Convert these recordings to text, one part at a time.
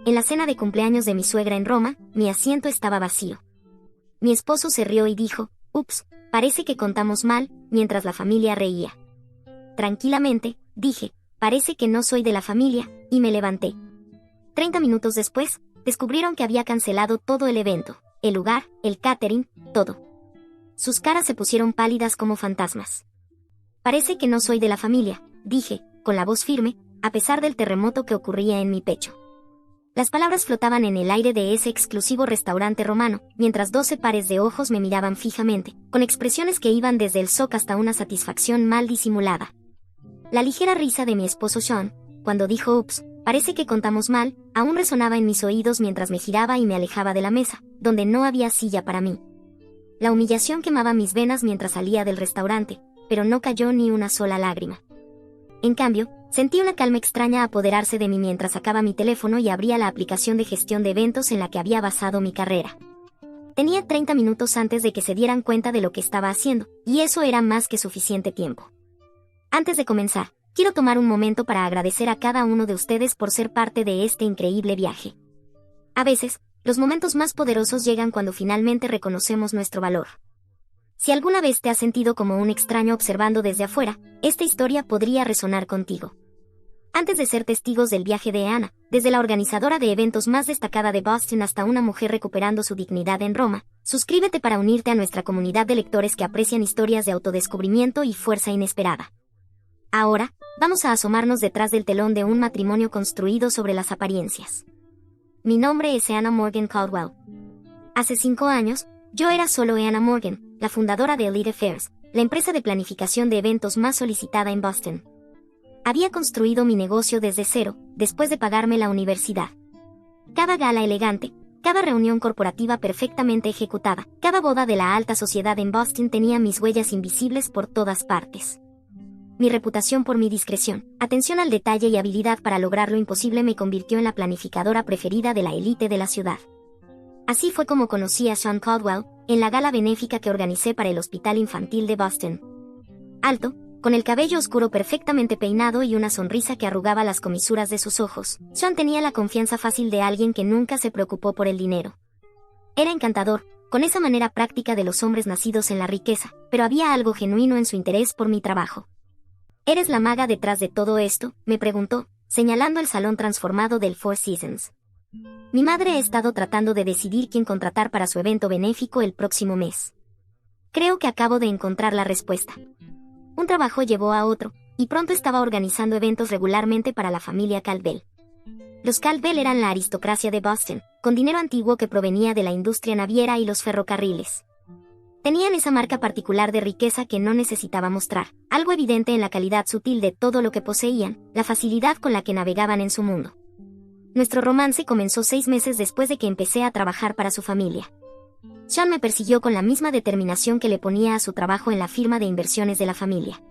en la cena de cumpleaños de mi suegra en Roma, mi asiento estaba vacío. Mi esposo se rió y dijo, «Ups, parece que contamos mal», mientras la familia reía. Tranquilamente, dije, «Parece que no soy de la familia», y me levanté. 30 minutos después, descubrieron que había cancelado todo el evento, el lugar, el catering, todo. Sus caras se pusieron pálidas como fantasmas. «Parece que no soy de la familia», dije, con la voz firme, a pesar del terremoto que ocurría en mi pecho. Las palabras flotaban en el aire de ese exclusivo restaurante romano, mientras 12 pares de ojos me miraban fijamente, con expresiones que iban desde el shock hasta una satisfacción mal disimulada. La ligera risa de mi esposo Sean, cuando dijo «Ups, parece que contamos mal», aún resonaba en mis oídos mientras me giraba y me alejaba de la mesa, donde no había silla para mí. La humillación quemaba mis venas mientras salía del restaurante, pero no cayó ni una sola lágrima. En cambio, sentí una calma extraña apoderarse de mí mientras sacaba mi teléfono y abría la aplicación de gestión de eventos en la que había basado mi carrera. Tenía 30 minutos antes de que se dieran cuenta de lo que estaba haciendo, y eso era más que suficiente tiempo. Antes de comenzar, quiero tomar un momento para agradecer a cada uno de ustedes por ser parte de este increíble viaje. A veces, los momentos más poderosos llegan cuando finalmente reconocemos nuestro valor. Si alguna vez te has sentido como un extraño observando desde afuera, esta historia podría resonar contigo. Antes de ser testigos del viaje de Anna, desde la organizadora de eventos más destacada de Boston hasta una mujer recuperando su dignidad en Roma, suscríbete para unirte a nuestra comunidad de lectores que aprecian historias de autodescubrimiento y fuerza inesperada. Ahora, vamos a asomarnos detrás del telón de un matrimonio construido sobre las apariencias. Mi nombre es Anna Morgan Caldwell. Hace 5 años, yo era solo Anna Morgan, la fundadora de Elite Affairs, la empresa de planificación de eventos más solicitada en Boston. Había construido mi negocio desde cero, después de pagarme la universidad. Cada gala elegante, cada reunión corporativa perfectamente ejecutada, cada boda de la alta sociedad en Boston tenía mis huellas invisibles por todas partes. Mi reputación por mi discreción, atención al detalle y habilidad para lograr lo imposible me convirtió en la planificadora preferida de la élite de la ciudad. Así fue como conocí a Sean Caldwell, en la gala benéfica que organicé para el Hospital Infantil de Boston. Alto, con el cabello oscuro perfectamente peinado y una sonrisa que arrugaba las comisuras de sus ojos, Sean tenía la confianza fácil de alguien que nunca se preocupó por el dinero. Era encantador, con esa manera práctica de los hombres nacidos en la riqueza, pero había algo genuino en su interés por mi trabajo. ¿Eres la maga detrás de todo esto?, me preguntó, señalando el salón transformado del Four Seasons. Mi madre ha estado tratando de decidir quién contratar para su evento benéfico el próximo mes. Creo que acabo de encontrar la respuesta. Un trabajo llevó a otro, y pronto estaba organizando eventos regularmente para la familia Caldwell. Los Caldwell eran la aristocracia de Boston, con dinero antiguo que provenía de la industria naviera y los ferrocarriles. Tenían esa marca particular de riqueza que no necesitaba mostrar, algo evidente en la calidad sutil de todo lo que poseían, la facilidad con la que navegaban en su mundo. Nuestro romance comenzó 6 meses después de que empecé a trabajar para su familia. Sean me persiguió con la misma determinación que le ponía a su trabajo en la firma de inversiones de la familia.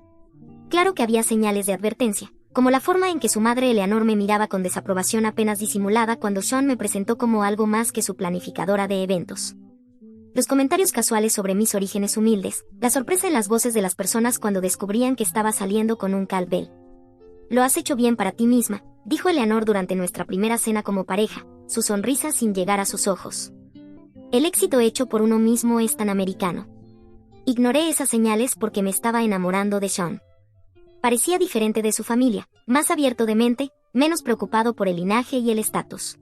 Claro que había señales de advertencia, como la forma en que su madre Eleanor me miraba con desaprobación apenas disimulada cuando Sean me presentó como algo más que su planificadora de eventos. Los comentarios casuales sobre mis orígenes humildes, la sorpresa en las voces de las personas cuando descubrían que estaba saliendo con un Caldwell. «Lo has hecho bien para ti misma», dijo Eleanor durante nuestra primera cena como pareja, su sonrisa sin llegar a sus ojos. El éxito hecho por uno mismo es tan americano. Ignoré esas señales porque me estaba enamorando de Sean. Parecía diferente de su familia, más abierto de mente, menos preocupado por el linaje y el estatus.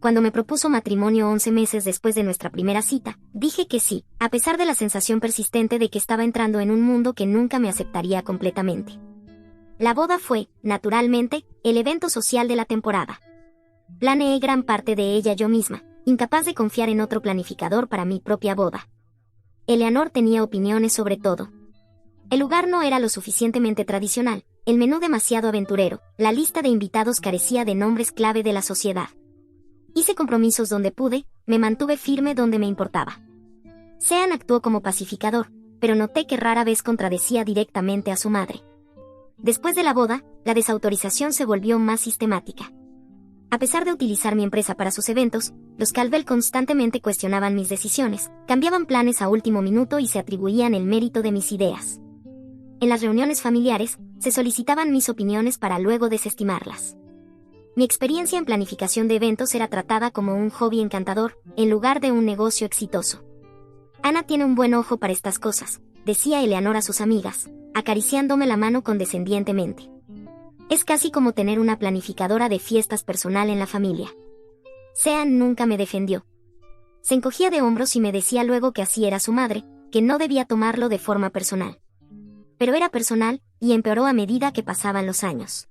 Cuando me propuso matrimonio 11 meses después de nuestra primera cita, dije que sí, a pesar de la sensación persistente de que estaba entrando en un mundo que nunca me aceptaría completamente. La boda fue, naturalmente, el evento social de la temporada. Planeé gran parte de ella yo misma, incapaz de confiar en otro planificador para mi propia boda. Eleanor tenía opiniones sobre todo. El lugar no era lo suficientemente tradicional, el menú demasiado aventurero, la lista de invitados carecía de nombres clave de la sociedad. Hice compromisos donde pude, me mantuve firme donde me importaba. Sean actuó como pacificador, pero noté que rara vez contradecía directamente a su madre. Después de la boda, la desautorización se volvió más sistemática. A pesar de utilizar mi empresa para sus eventos, los Caldwell constantemente cuestionaban mis decisiones, cambiaban planes a último minuto y se atribuían el mérito de mis ideas. En las reuniones familiares, se solicitaban mis opiniones para luego desestimarlas. Mi experiencia en planificación de eventos era tratada como un hobby encantador, en lugar de un negocio exitoso. Ana tiene un buen ojo para estas cosas, decía Eleanor a sus amigas, acariciándome la mano condescendientemente. Es casi como tener una planificadora de fiestas personal en la familia. Sean nunca me defendió. Se encogía de hombros y me decía luego que así era su madre, que no debía tomarlo de forma personal. Pero era personal, y empeoró a medida que pasaban los años.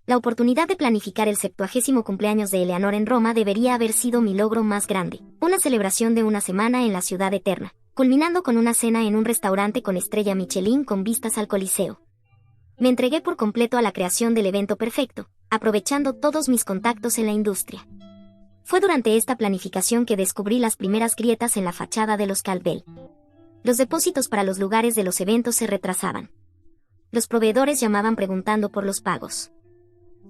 La oportunidad de planificar el 70º cumpleaños de Eleanor en Roma debería haber sido mi logro más grande, una celebración de una semana en la ciudad eterna, culminando con una cena en un restaurante con estrella Michelin con vistas al Coliseo. Me entregué por completo a la creación del evento perfecto, aprovechando todos mis contactos en la industria. Fue durante esta planificación que descubrí las primeras grietas en la fachada de los Caldwell. Los depósitos para los lugares de los eventos se retrasaban. Los proveedores llamaban preguntando por los pagos.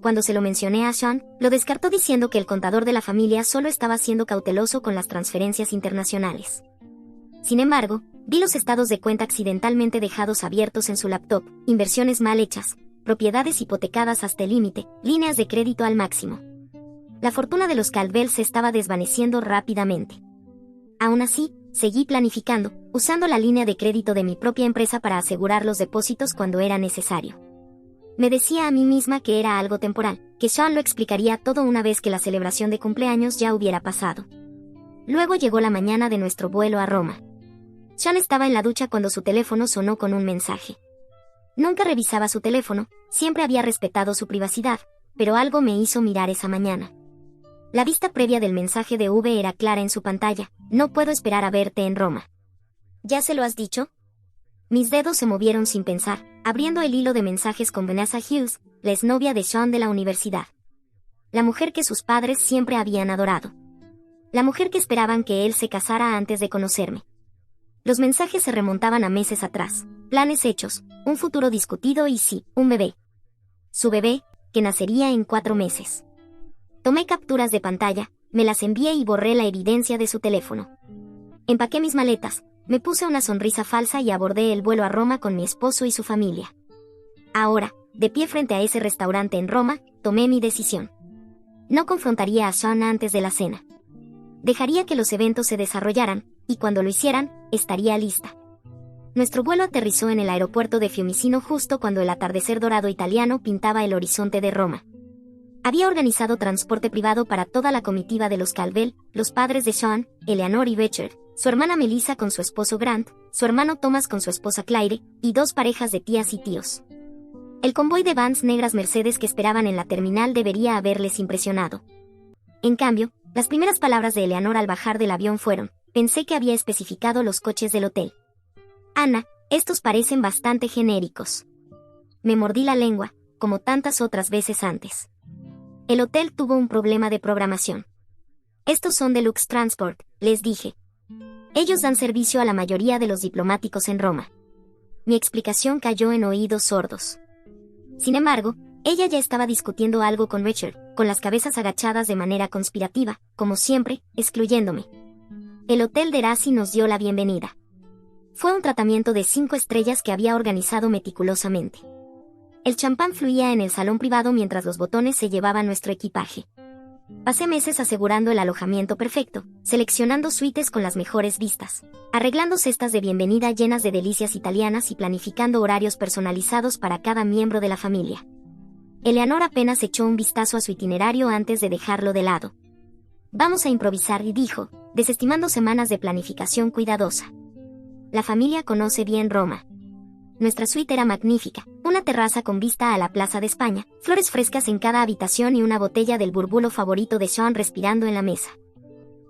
Cuando se lo mencioné a Sean, lo descartó diciendo que el contador de la familia solo estaba siendo cauteloso con las transferencias internacionales. Sin embargo, vi los estados de cuenta accidentalmente dejados abiertos en su laptop, inversiones mal hechas, propiedades hipotecadas hasta el límite, líneas de crédito al máximo. La fortuna de los Caldwell se estaba desvaneciendo rápidamente. Aún así, seguí planificando, usando la línea de crédito de mi propia empresa para asegurar los depósitos cuando era necesario. Me decía a mí misma que era algo temporal, que Sean lo explicaría todo una vez que la celebración de cumpleaños ya hubiera pasado. Luego llegó la mañana de nuestro vuelo a Roma. Sean estaba en la ducha cuando su teléfono sonó con un mensaje. Nunca revisaba su teléfono, siempre había respetado su privacidad, pero algo me hizo mirar esa mañana. La vista previa del mensaje de V era clara en su pantalla: no puedo esperar a verte en Roma. ¿Ya se lo has dicho? Mis dedos se movieron sin pensar, abriendo el hilo de mensajes con Vanessa Hughes, la exnovia de Sean de la universidad. La mujer que sus padres siempre habían adorado. La mujer que esperaban que él se casara antes de conocerme. Los mensajes se remontaban a meses atrás, planes hechos, un futuro discutido y sí, un bebé. Su bebé, que nacería en 4 meses. Tomé capturas de pantalla, me las envié y borré la evidencia de su teléfono. Empaqué mis maletas, me puse una sonrisa falsa y abordé el vuelo a Roma con mi esposo y su familia. Ahora, de pie frente a ese restaurante en Roma, tomé mi decisión. No confrontaría a Sean antes de la cena. Dejaría que los eventos se desarrollaran, y cuando lo hicieran, estaría lista. Nuestro vuelo aterrizó en el aeropuerto de Fiumicino justo cuando el atardecer dorado italiano pintaba el horizonte de Roma. Había organizado transporte privado para toda la comitiva de los Caldwell, los padres de Sean, Eleanor y Richard, su hermana Melissa con su esposo Grant, su hermano Thomas con su esposa Claire, y 2 parejas de tías y tíos. El convoy de vans negras Mercedes que esperaban en la terminal debería haberles impresionado. En cambio, las primeras palabras de Eleanor al bajar del avión fueron: pensé que había especificado los coches del hotel. Ana, estos parecen bastante genéricos. Me mordí la lengua, como tantas otras veces antes. El hotel tuvo un problema de programación. Estos son Deluxe Transport, les dije. Ellos dan servicio a la mayoría de los diplomáticos en Roma. Mi explicación cayó en oídos sordos. Sin embargo, ella ya estaba discutiendo algo con Richard, con las cabezas agachadas de manera conspirativa, como siempre, excluyéndome. El hotel de Erasi nos dio la bienvenida. Fue un tratamiento de 5 estrellas que había organizado meticulosamente. El champán fluía en el salón privado mientras los botones se llevaban nuestro equipaje. Pasé meses asegurando el alojamiento perfecto, seleccionando suites con las mejores vistas, arreglando cestas de bienvenida llenas de delicias italianas y planificando horarios personalizados para cada miembro de la familia. Eleanor apenas echó un vistazo a su itinerario antes de dejarlo de lado. Vamos a improvisar, y dijo, desestimando semanas de planificación cuidadosa. La familia conoce bien Roma. Nuestra suite era magnífica, una terraza con vista a la Plaza de España, flores frescas en cada habitación y una botella del burbulo favorito de Sean respirando en la mesa.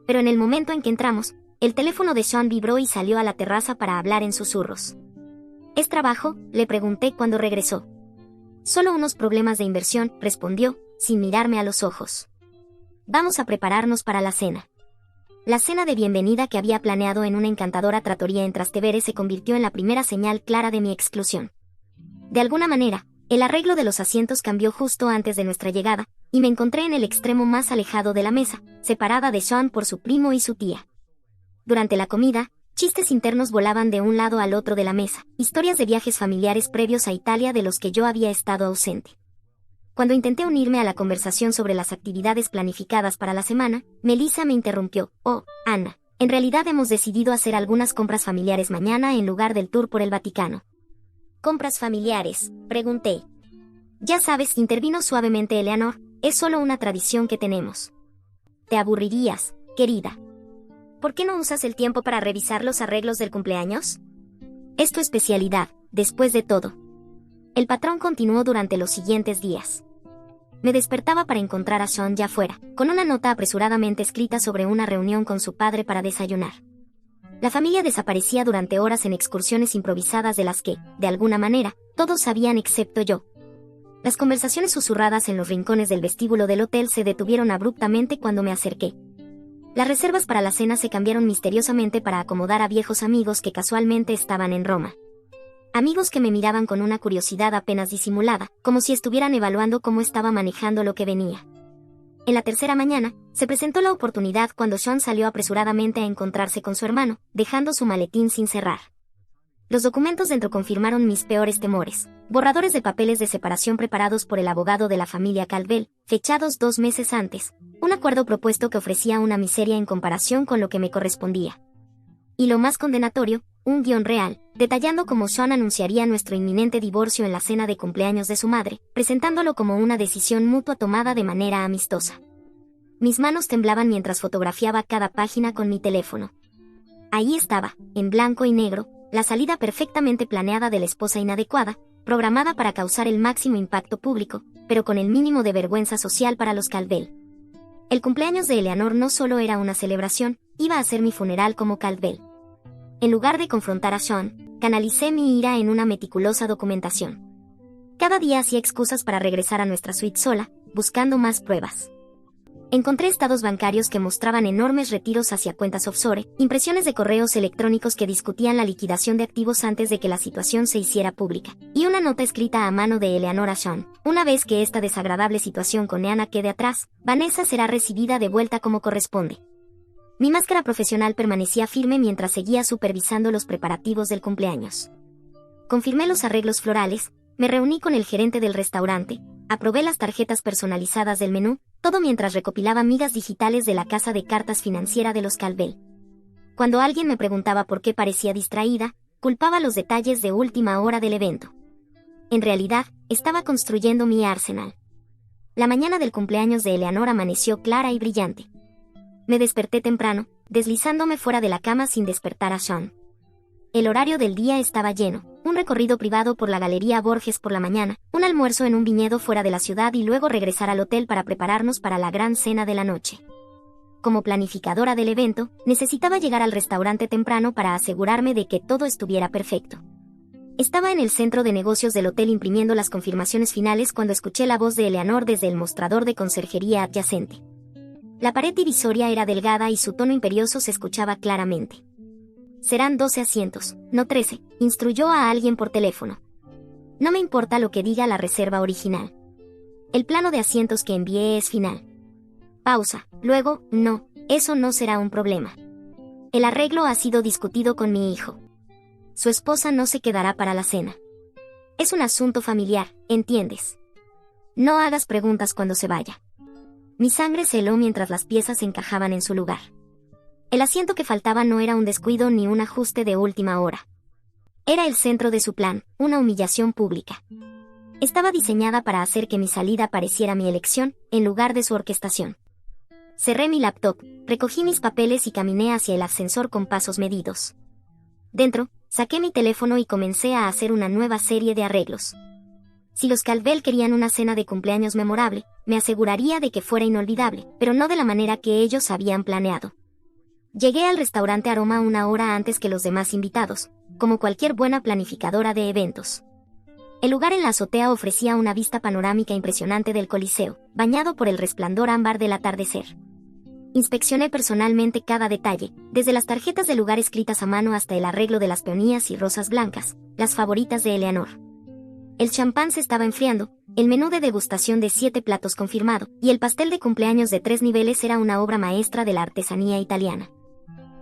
Pero en el momento en que entramos, el teléfono de Sean vibró y salió a la terraza para hablar en susurros. ¿Es trabajo?, le pregunté cuando regresó. Solo unos problemas de inversión, respondió, sin mirarme a los ojos. Vamos a prepararnos para la cena. La cena de bienvenida que había planeado en una encantadora trattoria en Trastevere se convirtió en la primera señal clara de mi exclusión. De alguna manera, el arreglo de los asientos cambió justo antes de nuestra llegada, y me encontré en el extremo más alejado de la mesa, separada de Sean por su primo y su tía. Durante la comida, chistes internos volaban de un lado al otro de la mesa, historias de viajes familiares previos a Italia de los que yo había estado ausente. Cuando intenté unirme a la conversación sobre las actividades planificadas para la semana, Melissa me interrumpió. Oh, Anna, en realidad hemos decidido hacer algunas compras familiares mañana en lugar del tour por el Vaticano. ¿Compras familiares?, pregunté. Ya sabes, intervino suavemente Eleanor, es solo una tradición que tenemos. Te aburrirías, querida. ¿Por qué no usas el tiempo para revisar los arreglos del cumpleaños? Es tu especialidad, después de todo. El patrón continuó durante los siguientes días. Me despertaba para encontrar a Sean ya fuera, con una nota apresuradamente escrita sobre una reunión con su padre para desayunar. La familia desaparecía durante horas en excursiones improvisadas de las que, de alguna manera, todos sabían excepto yo. Las conversaciones susurradas en los rincones del vestíbulo del hotel se detuvieron abruptamente cuando me acerqué. Las reservas para la cena se cambiaron misteriosamente para acomodar a viejos amigos que casualmente estaban en Roma. Amigos que me miraban con una curiosidad apenas disimulada, como si estuvieran evaluando cómo estaba manejando lo que venía. En la tercera mañana, se presentó la oportunidad cuando Sean salió apresuradamente a encontrarse con su hermano, dejando su maletín sin cerrar. Los documentos dentro confirmaron mis peores temores. Borradores de papeles de separación preparados por el abogado de la familia Caldwell, fechados 2 meses antes. Un acuerdo propuesto que ofrecía una miseria en comparación con lo que me correspondía. Y lo más condenatorio, un guión real, detallando cómo Sean anunciaría nuestro inminente divorcio en la cena de cumpleaños de su madre, presentándolo como una decisión mutua tomada de manera amistosa. Mis manos temblaban mientras fotografiaba cada página con mi teléfono. Ahí estaba, en blanco y negro, la salida perfectamente planeada de la esposa inadecuada, programada para causar el máximo impacto público, pero con el mínimo de vergüenza social para los Caldwell. El cumpleaños de Eleanor no solo era una celebración, iba a ser mi funeral como Caldwell. En lugar de confrontar a Sean, canalicé mi ira en una meticulosa documentación. Cada día hacía excusas para regresar a nuestra suite sola, buscando más pruebas. Encontré estados bancarios que mostraban enormes retiros hacia cuentas offshore, impresiones de correos electrónicos que discutían la liquidación de activos antes de que la situación se hiciera pública, y una nota escrita a mano de Eleanor a Sean. Una vez que esta desagradable situación con Neana quede atrás, Vanessa será recibida de vuelta como corresponde. Mi máscara profesional permanecía firme mientras seguía supervisando los preparativos del cumpleaños. Confirmé los arreglos florales, me reuní con el gerente del restaurante, aprobé las tarjetas personalizadas del menú, todo mientras recopilaba migas digitales de la casa de cartas financiera de los Caldwell. Cuando alguien me preguntaba por qué parecía distraída, culpaba los detalles de última hora del evento. En realidad, estaba construyendo mi arsenal. La mañana del cumpleaños de Eleanor amaneció clara y brillante. Me desperté temprano, deslizándome fuera de la cama sin despertar a Sean. El horario del día estaba lleno, un recorrido privado por la Galería Borges por la mañana, un almuerzo en un viñedo fuera de la ciudad y luego regresar al hotel para prepararnos para la gran cena de la noche. Como planificadora del evento, necesitaba llegar al restaurante temprano para asegurarme de que todo estuviera perfecto. Estaba en el centro de negocios del hotel imprimiendo las confirmaciones finales cuando escuché la voz de Eleanor desde el mostrador de conserjería adyacente. La pared divisoria era delgada y su tono imperioso se escuchaba claramente. Serán 12 asientos, no 13, instruyó a alguien por teléfono. No me importa lo que diga la reserva original. El plano de asientos que envié es final. Pausa, luego, no, eso no será un problema. El arreglo ha sido discutido con mi hijo. Su esposa no se quedará para la cena. Es un asunto familiar, ¿entiendes? No hagas preguntas cuando se vaya. Mi sangre se heló mientras las piezas encajaban en su lugar. El asiento que faltaba no era un descuido ni un ajuste de última hora. Era el centro de su plan, una humillación pública. Estaba diseñada para hacer que mi salida pareciera mi elección, en lugar de su orquestación. Cerré mi laptop, recogí mis papeles y caminé hacia el ascensor con pasos medidos. Dentro, saqué mi teléfono y comencé a hacer una nueva serie de arreglos. Si los Caldwell querían una cena de cumpleaños memorable, me aseguraría de que fuera inolvidable, pero no de la manera que ellos habían planeado. Llegué al restaurante Aroma 1 hora antes que los demás invitados, como cualquier buena planificadora de eventos. El lugar en la azotea ofrecía una vista panorámica impresionante del Coliseo, bañado por el resplandor ámbar del atardecer. Inspeccioné personalmente cada detalle, desde las tarjetas de lugar escritas a mano hasta el arreglo de las peonías y rosas blancas, las favoritas de Eleanor. El champán se estaba enfriando, el menú de degustación de 7 platos confirmado, y el pastel de cumpleaños de 3 niveles era una obra maestra de la artesanía italiana.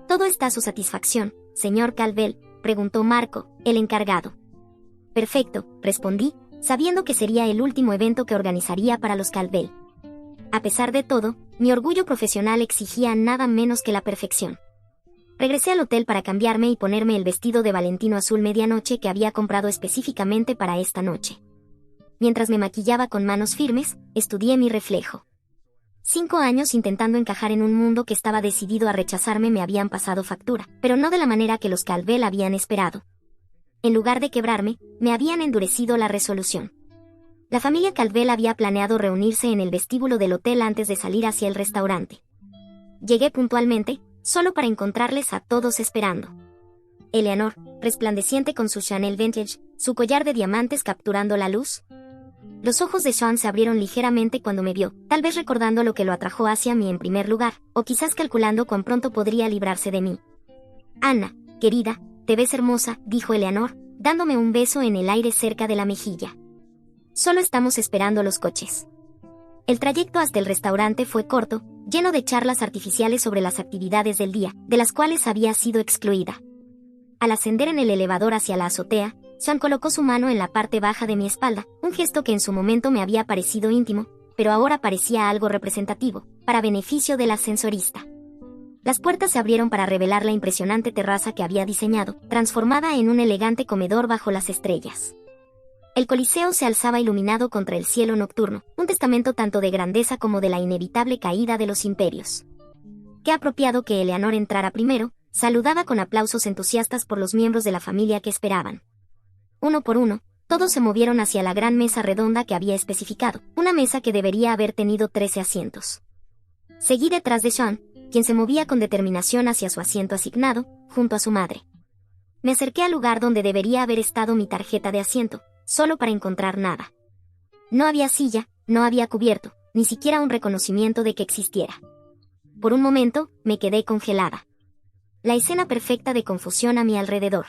«¿Todo está a su satisfacción, señor Caldwell?», preguntó Marco, el encargado. «Perfecto», respondí, sabiendo que sería el último evento que organizaría para los Caldwell. A pesar de todo, mi orgullo profesional exigía nada menos que la perfección. Regresé al hotel para cambiarme y ponerme el vestido de Valentino azul medianoche que había comprado específicamente para esta noche. Mientras me maquillaba con manos firmes, estudié mi reflejo. 5 años intentando encajar en un mundo que estaba decidido a rechazarme me habían pasado factura, pero no de la manera que los Caldwell habían esperado. En lugar de quebrarme, me habían endurecido la resolución. La familia Caldwell había planeado reunirse en el vestíbulo del hotel antes de salir hacia el restaurante. Llegué puntualmente, solo para encontrarles a todos esperando. Eleanor, resplandeciente con su Chanel Vintage, su collar de diamantes capturando la luz. Los ojos de Sean se abrieron ligeramente cuando me vio, tal vez recordando lo que lo atrajo hacia mí en primer lugar, o quizás calculando cuán pronto podría librarse de mí. Ana, querida, te ves hermosa, dijo Eleanor, dándome un beso en el aire cerca de la mejilla. Solo estamos esperando los coches. El trayecto hasta el restaurante fue corto, lleno de charlas artificiales sobre las actividades del día, de las cuales había sido excluida. Al ascender en el elevador hacia la azotea, Sean colocó su mano en la parte baja de mi espalda, un gesto que en su momento me había parecido íntimo, pero ahora parecía algo representativo, para beneficio del ascensorista. Las puertas se abrieron para revelar la impresionante terraza que había diseñado, transformada en un elegante comedor bajo las estrellas. El Coliseo se alzaba iluminado contra el cielo nocturno, un testamento tanto de grandeza como de la inevitable caída de los imperios. Qué apropiado que Eleanor entrara primero, saludada con aplausos entusiastas por los miembros de la familia que esperaban. Uno por uno, todos se movieron hacia la gran mesa redonda que había especificado, una mesa que debería haber tenido 13 asientos. Seguí detrás de Sean, quien se movía con determinación hacia su asiento asignado, junto a su madre. Me acerqué al lugar donde debería haber estado mi tarjeta de asiento, solo para encontrar nada. No había silla, no había cubierto, ni siquiera un reconocimiento de que existiera. Por un momento, me quedé congelada. La escena perfecta de confusión a mi alrededor.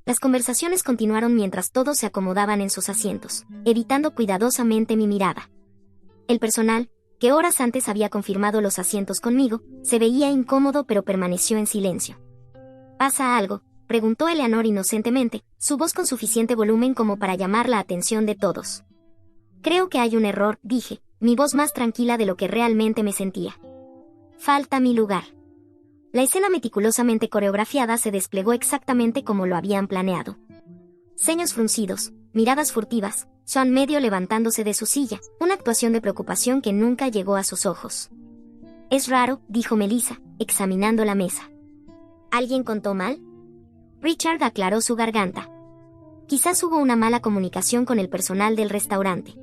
Las conversaciones continuaron mientras todos se acomodaban en sus asientos, evitando cuidadosamente mi mirada. El personal, que horas antes había confirmado los asientos conmigo, se veía incómodo pero permaneció en silencio. ¿Pasa algo?, preguntó Eleanor inocentemente, su voz con suficiente volumen como para llamar la atención de todos. Creo que hay un error, dije, mi voz más tranquila de lo que realmente me sentía. Falta mi lugar. La escena meticulosamente coreografiada se desplegó exactamente como lo habían planeado. Ceños fruncidos, miradas furtivas, Sean medio levantándose de su silla, una actuación de preocupación que nunca llegó a sus ojos. Es raro, dijo Melissa, examinando la mesa. ¿Alguien contó mal? Richard aclaró su garganta. Quizás hubo una mala comunicación con el personal del restaurante.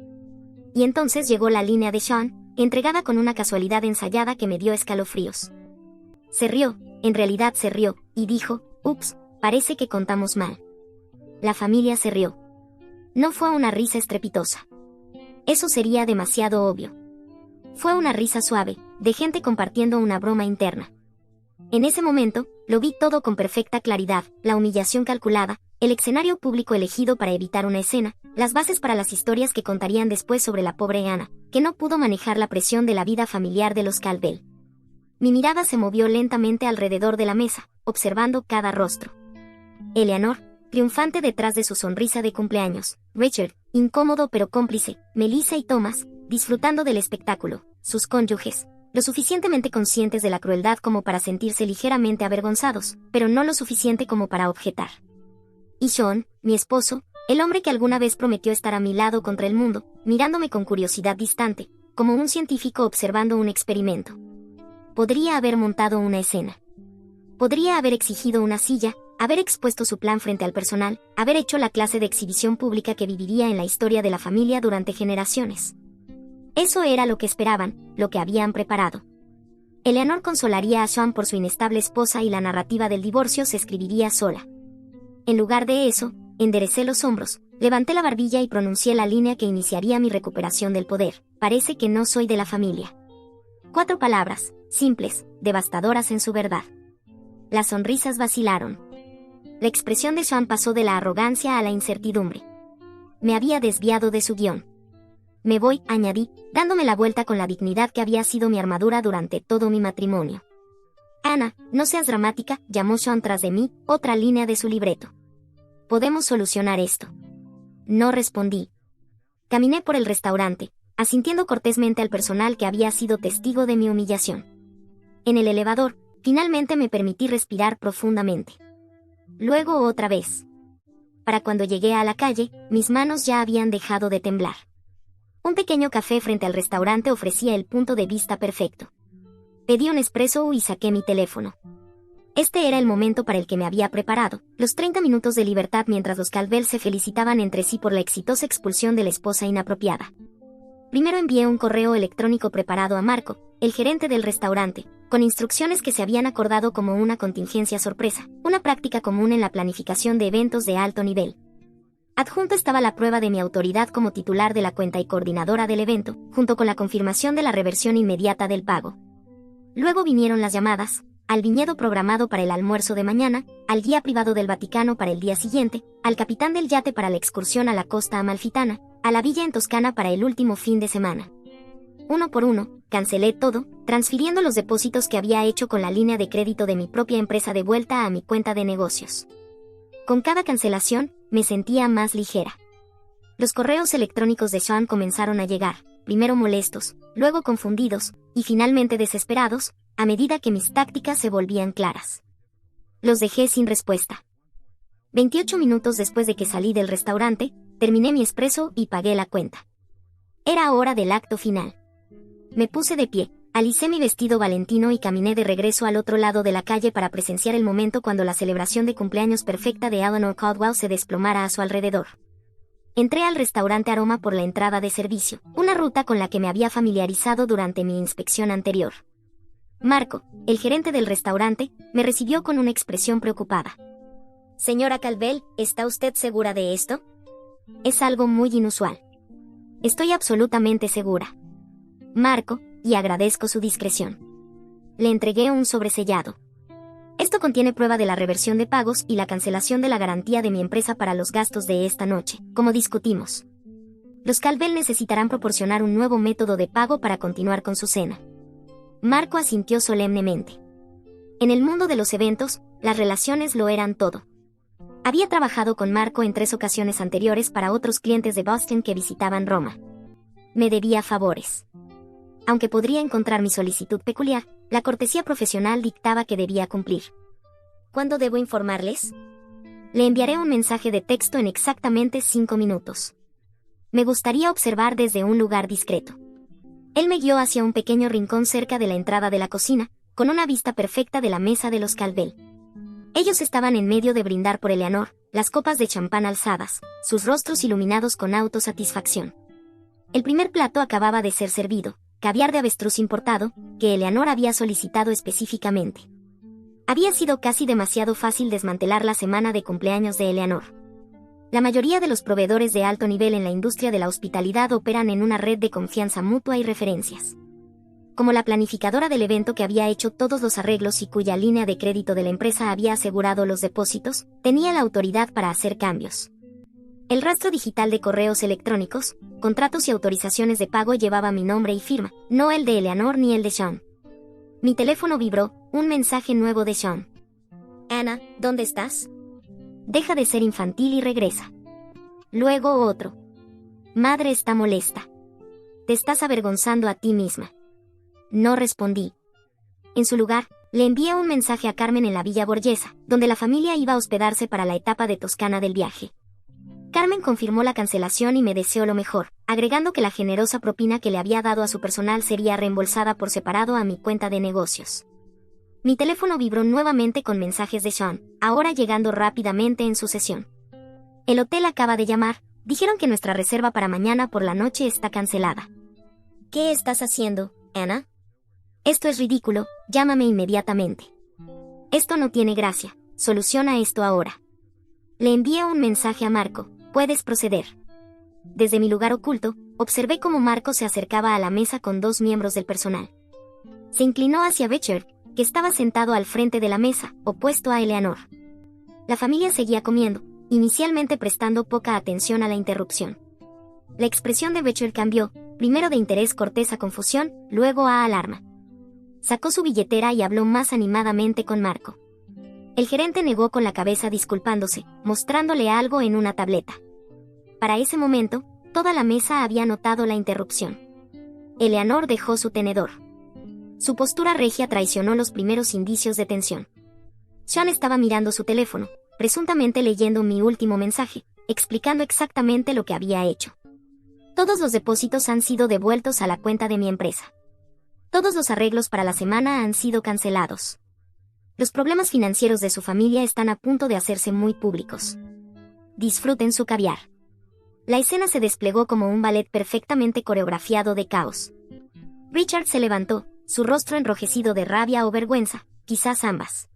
Y entonces llegó la línea de Sean, entregada con una casualidad ensayada que me dio escalofríos. Se rió, en realidad se rió, y dijo, «Ups, parece que contamos mal». La familia se rió. No fue una risa estrepitosa. Eso sería demasiado obvio. Fue una risa suave, de gente compartiendo una broma interna. En ese momento, lo vi todo con perfecta claridad, la humillación calculada, el escenario público elegido para evitar una escena, las bases para las historias que contarían después sobre la pobre Ana, que no pudo manejar la presión de la vida familiar de los Caldwell. Mi mirada se movió lentamente alrededor de la mesa, observando cada rostro. Eleanor, triunfante detrás de su sonrisa de cumpleaños, Richard, incómodo pero cómplice, Melissa y Thomas, disfrutando del espectáculo, sus cónyuges, lo suficientemente conscientes de la crueldad como para sentirse ligeramente avergonzados, pero no lo suficiente como para objetar. Y Sean, mi esposo, el hombre que alguna vez prometió estar a mi lado contra el mundo, mirándome con curiosidad distante, como un científico observando un experimento. Podría haber montado una escena. Podría haber exigido una silla, haber expuesto su plan frente al personal, haber hecho la clase de exhibición pública que viviría en la historia de la familia durante generaciones. Eso era lo que esperaban, lo que habían preparado. Eleanor consolaría a Sean por su inestable esposa y la narrativa del divorcio se escribiría sola. En lugar de eso, enderecé los hombros, levanté la barbilla y pronuncié la línea que iniciaría mi recuperación del poder. Parece que no soy de la familia. 4 palabras, simples, devastadoras en su verdad. Las sonrisas vacilaron. La expresión de Sean pasó de la arrogancia a la incertidumbre. Me había desviado de su guión. Me voy, añadí, dándome la vuelta con la dignidad que había sido mi armadura durante todo mi matrimonio. Ana, no seas dramática, llamó Sean tras de mí, otra línea de su libreto. Podemos solucionar esto. No respondí. Caminé por el restaurante, asintiendo cortésmente al personal que había sido testigo de mi humillación. En el elevador, finalmente me permití respirar profundamente. Luego otra vez. Para cuando llegué a la calle, mis manos ya habían dejado de temblar. Un pequeño café frente al restaurante ofrecía el punto de vista perfecto. Pedí un espresso y saqué mi teléfono. Este era el momento para el que me había preparado, los 30 minutos de libertad mientras los Caldwell se felicitaban entre sí por la exitosa expulsión de la esposa inapropiada. Primero envié un correo electrónico preparado a Marco, el gerente del restaurante, con instrucciones que se habían acordado como una contingencia sorpresa, una práctica común en la planificación de eventos de alto nivel. Adjunto estaba la prueba de mi autoridad como titular de la cuenta y coordinadora del evento, junto con la confirmación de la reversión inmediata del pago. Luego vinieron las llamadas, al viñedo programado para el almuerzo de mañana, al guía privado del Vaticano para el día siguiente, al capitán del yate para la excursión a la costa amalfitana, a la villa en Toscana para el último fin de semana. Uno por uno, cancelé todo, transfiriendo los depósitos que había hecho con la línea de crédito de mi propia empresa de vuelta a mi cuenta de negocios. Con cada cancelación, me sentía más ligera. Los correos electrónicos de Sean comenzaron a llegar, primero molestos, luego confundidos, y finalmente desesperados, a medida que mis tácticas se volvían claras. Los dejé sin respuesta. 28 minutos después de que salí del restaurante, terminé mi espresso y pagué la cuenta. Era hora del acto final. Me puse de pie, alicé mi vestido valentino y caminé de regreso al otro lado de la calle para presenciar el momento cuando la celebración de cumpleaños perfecta de Eleanor Caldwell se desplomara a su alrededor. Entré al restaurante Aroma por la entrada de servicio, una ruta con la que me había familiarizado durante mi inspección anterior. Marco, el gerente del restaurante, me recibió con una expresión preocupada. Señora Caldwell, ¿está usted segura de esto? Es algo muy inusual. Estoy absolutamente segura. Marco, y agradezco su discreción. Le entregué un sobresellado. Esto contiene prueba de la reversión de pagos y la cancelación de la garantía de mi empresa para los gastos de esta noche, como discutimos. Los Caldwell necesitarán proporcionar un nuevo método de pago para continuar con su cena. Marco asintió solemnemente. En el mundo de los eventos, las relaciones lo eran todo. Había trabajado con Marco en 3 ocasiones anteriores para otros clientes de Boston que visitaban Roma. Me debía favores. Aunque podría encontrar mi solicitud peculiar, la cortesía profesional dictaba que debía cumplir. ¿Cuándo debo informarles? Le enviaré un mensaje de texto en exactamente 5 minutos. Me gustaría observar desde un lugar discreto. Él me guió hacia un pequeño rincón cerca de la entrada de la cocina, con una vista perfecta de la mesa de los Caldwell. Ellos estaban en medio de brindar por Eleanor, las copas de champán alzadas, sus rostros iluminados con autosatisfacción. El primer plato acababa de ser servido, caviar de avestruz importado, que Eleanor había solicitado específicamente. Había sido casi demasiado fácil desmantelar la semana de cumpleaños de Eleanor. La mayoría de los proveedores de alto nivel en la industria de la hospitalidad operan en una red de confianza mutua y referencias. Como la planificadora del evento que había hecho todos los arreglos y cuya línea de crédito de la empresa había asegurado los depósitos, tenía la autoridad para hacer cambios. El rastro digital de correos electrónicos, contratos y autorizaciones de pago llevaba mi nombre y firma, no el de Eleanor ni el de Sean. Mi teléfono vibró, un mensaje nuevo de Sean. Anna, ¿dónde estás? Deja de ser infantil y regresa. Luego otro. Madre está molesta. Te estás avergonzando a ti misma. No respondí. En su lugar, le envié un mensaje a Carmen en la Villa Borghesa, donde la familia iba a hospedarse para la etapa de Toscana del viaje. Carmen confirmó la cancelación y me deseó lo mejor, agregando que la generosa propina que le había dado a su personal sería reembolsada por separado a mi cuenta de negocios. Mi teléfono vibró nuevamente con mensajes de Sean, ahora llegando rápidamente en sucesión. El hotel acaba de llamar, dijeron que nuestra reserva para mañana por la noche está cancelada. ¿Qué estás haciendo, Anna? Esto es ridículo, llámame inmediatamente. Esto no tiene gracia, soluciona esto ahora. Le envié un mensaje a Marco. Puedes proceder. Desde mi lugar oculto, observé cómo Marco se acercaba a la mesa con 2 miembros del personal. Se inclinó hacia Becher, que estaba sentado al frente de la mesa, opuesto a Eleanor. La familia seguía comiendo, inicialmente prestando poca atención a la interrupción. La expresión de Becher cambió, primero de interés cortés a confusión, luego a alarma. Sacó su billetera y habló más animadamente con Marco. El gerente negó con la cabeza disculpándose, mostrándole algo en una tableta. Para ese momento, Toda la mesa había notado la interrupción. Eleanor dejó su tenedor. Su postura regia traicionó los primeros indicios de tensión. Sean estaba mirando su teléfono, presuntamente leyendo mi último mensaje, explicando exactamente lo que había hecho. Todos los depósitos han sido devueltos a la cuenta de mi empresa. Todos los arreglos para la semana han sido cancelados. Los problemas financieros de su familia están a punto de hacerse muy públicos. Disfruten su caviar. La escena se desplegó como un ballet perfectamente coreografiado de caos. Richard se levantó, su rostro enrojecido de rabia o vergüenza, quizás ambas.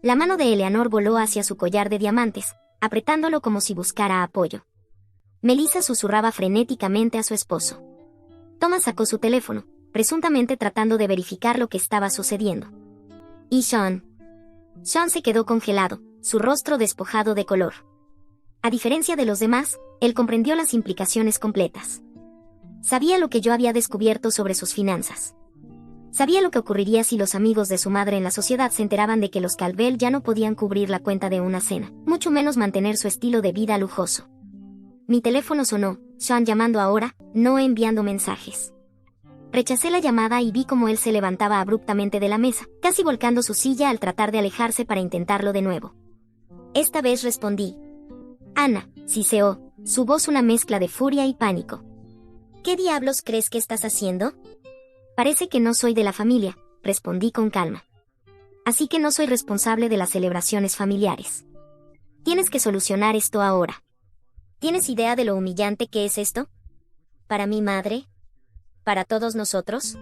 La mano de Eleanor voló hacia su collar de diamantes, apretándolo como si buscara apoyo. Melissa susurraba frenéticamente a su esposo. Thomas sacó su teléfono, presuntamente tratando de verificar lo que estaba sucediendo. ¿Y Sean? Sean se quedó congelado, su rostro despojado de color. A diferencia de los demás, él comprendió las implicaciones completas. Sabía lo que yo había descubierto sobre sus finanzas. Sabía lo que ocurriría si los amigos de su madre en la sociedad se enteraban de que los Caldwell ya no podían cubrir la cuenta de una cena, mucho menos mantener su estilo de vida lujoso. Mi teléfono sonó, Sean llamando ahora, no enviando mensajes. Rechacé la llamada y vi cómo él se levantaba abruptamente de la mesa, casi volcando su silla al tratar de alejarse para intentarlo de nuevo. Esta vez respondí. Ana, siseó, su voz una mezcla de furia y pánico. ¿Qué diablos crees que estás haciendo? Parece que no soy de la familia, respondí con calma. Así que no soy responsable de las celebraciones familiares. Tienes que solucionar esto ahora. ¿Tienes idea de lo humillante que es esto? ¿Para mi madre? ¿Para todos nosotros?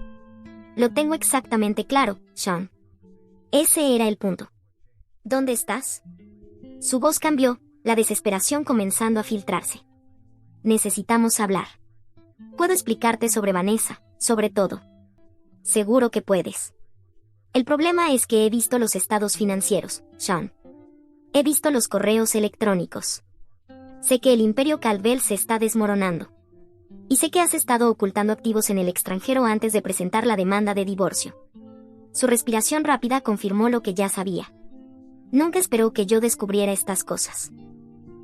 Lo tengo exactamente claro, Sean. Ese era el punto. ¿Dónde estás? Su voz cambió, la desesperación comenzando a filtrarse. Necesitamos hablar. Puedo explicarte sobre Vanessa, sobre todo. Seguro que puedes. El problema es que he visto los estados financieros, Sean. He visto los correos electrónicos. Sé que el imperio Caldwell se está desmoronando. Y sé que has estado ocultando activos en el extranjero antes de presentar la demanda de divorcio. Su respiración rápida confirmó lo que ya sabía. Nunca esperó que yo descubriera estas cosas.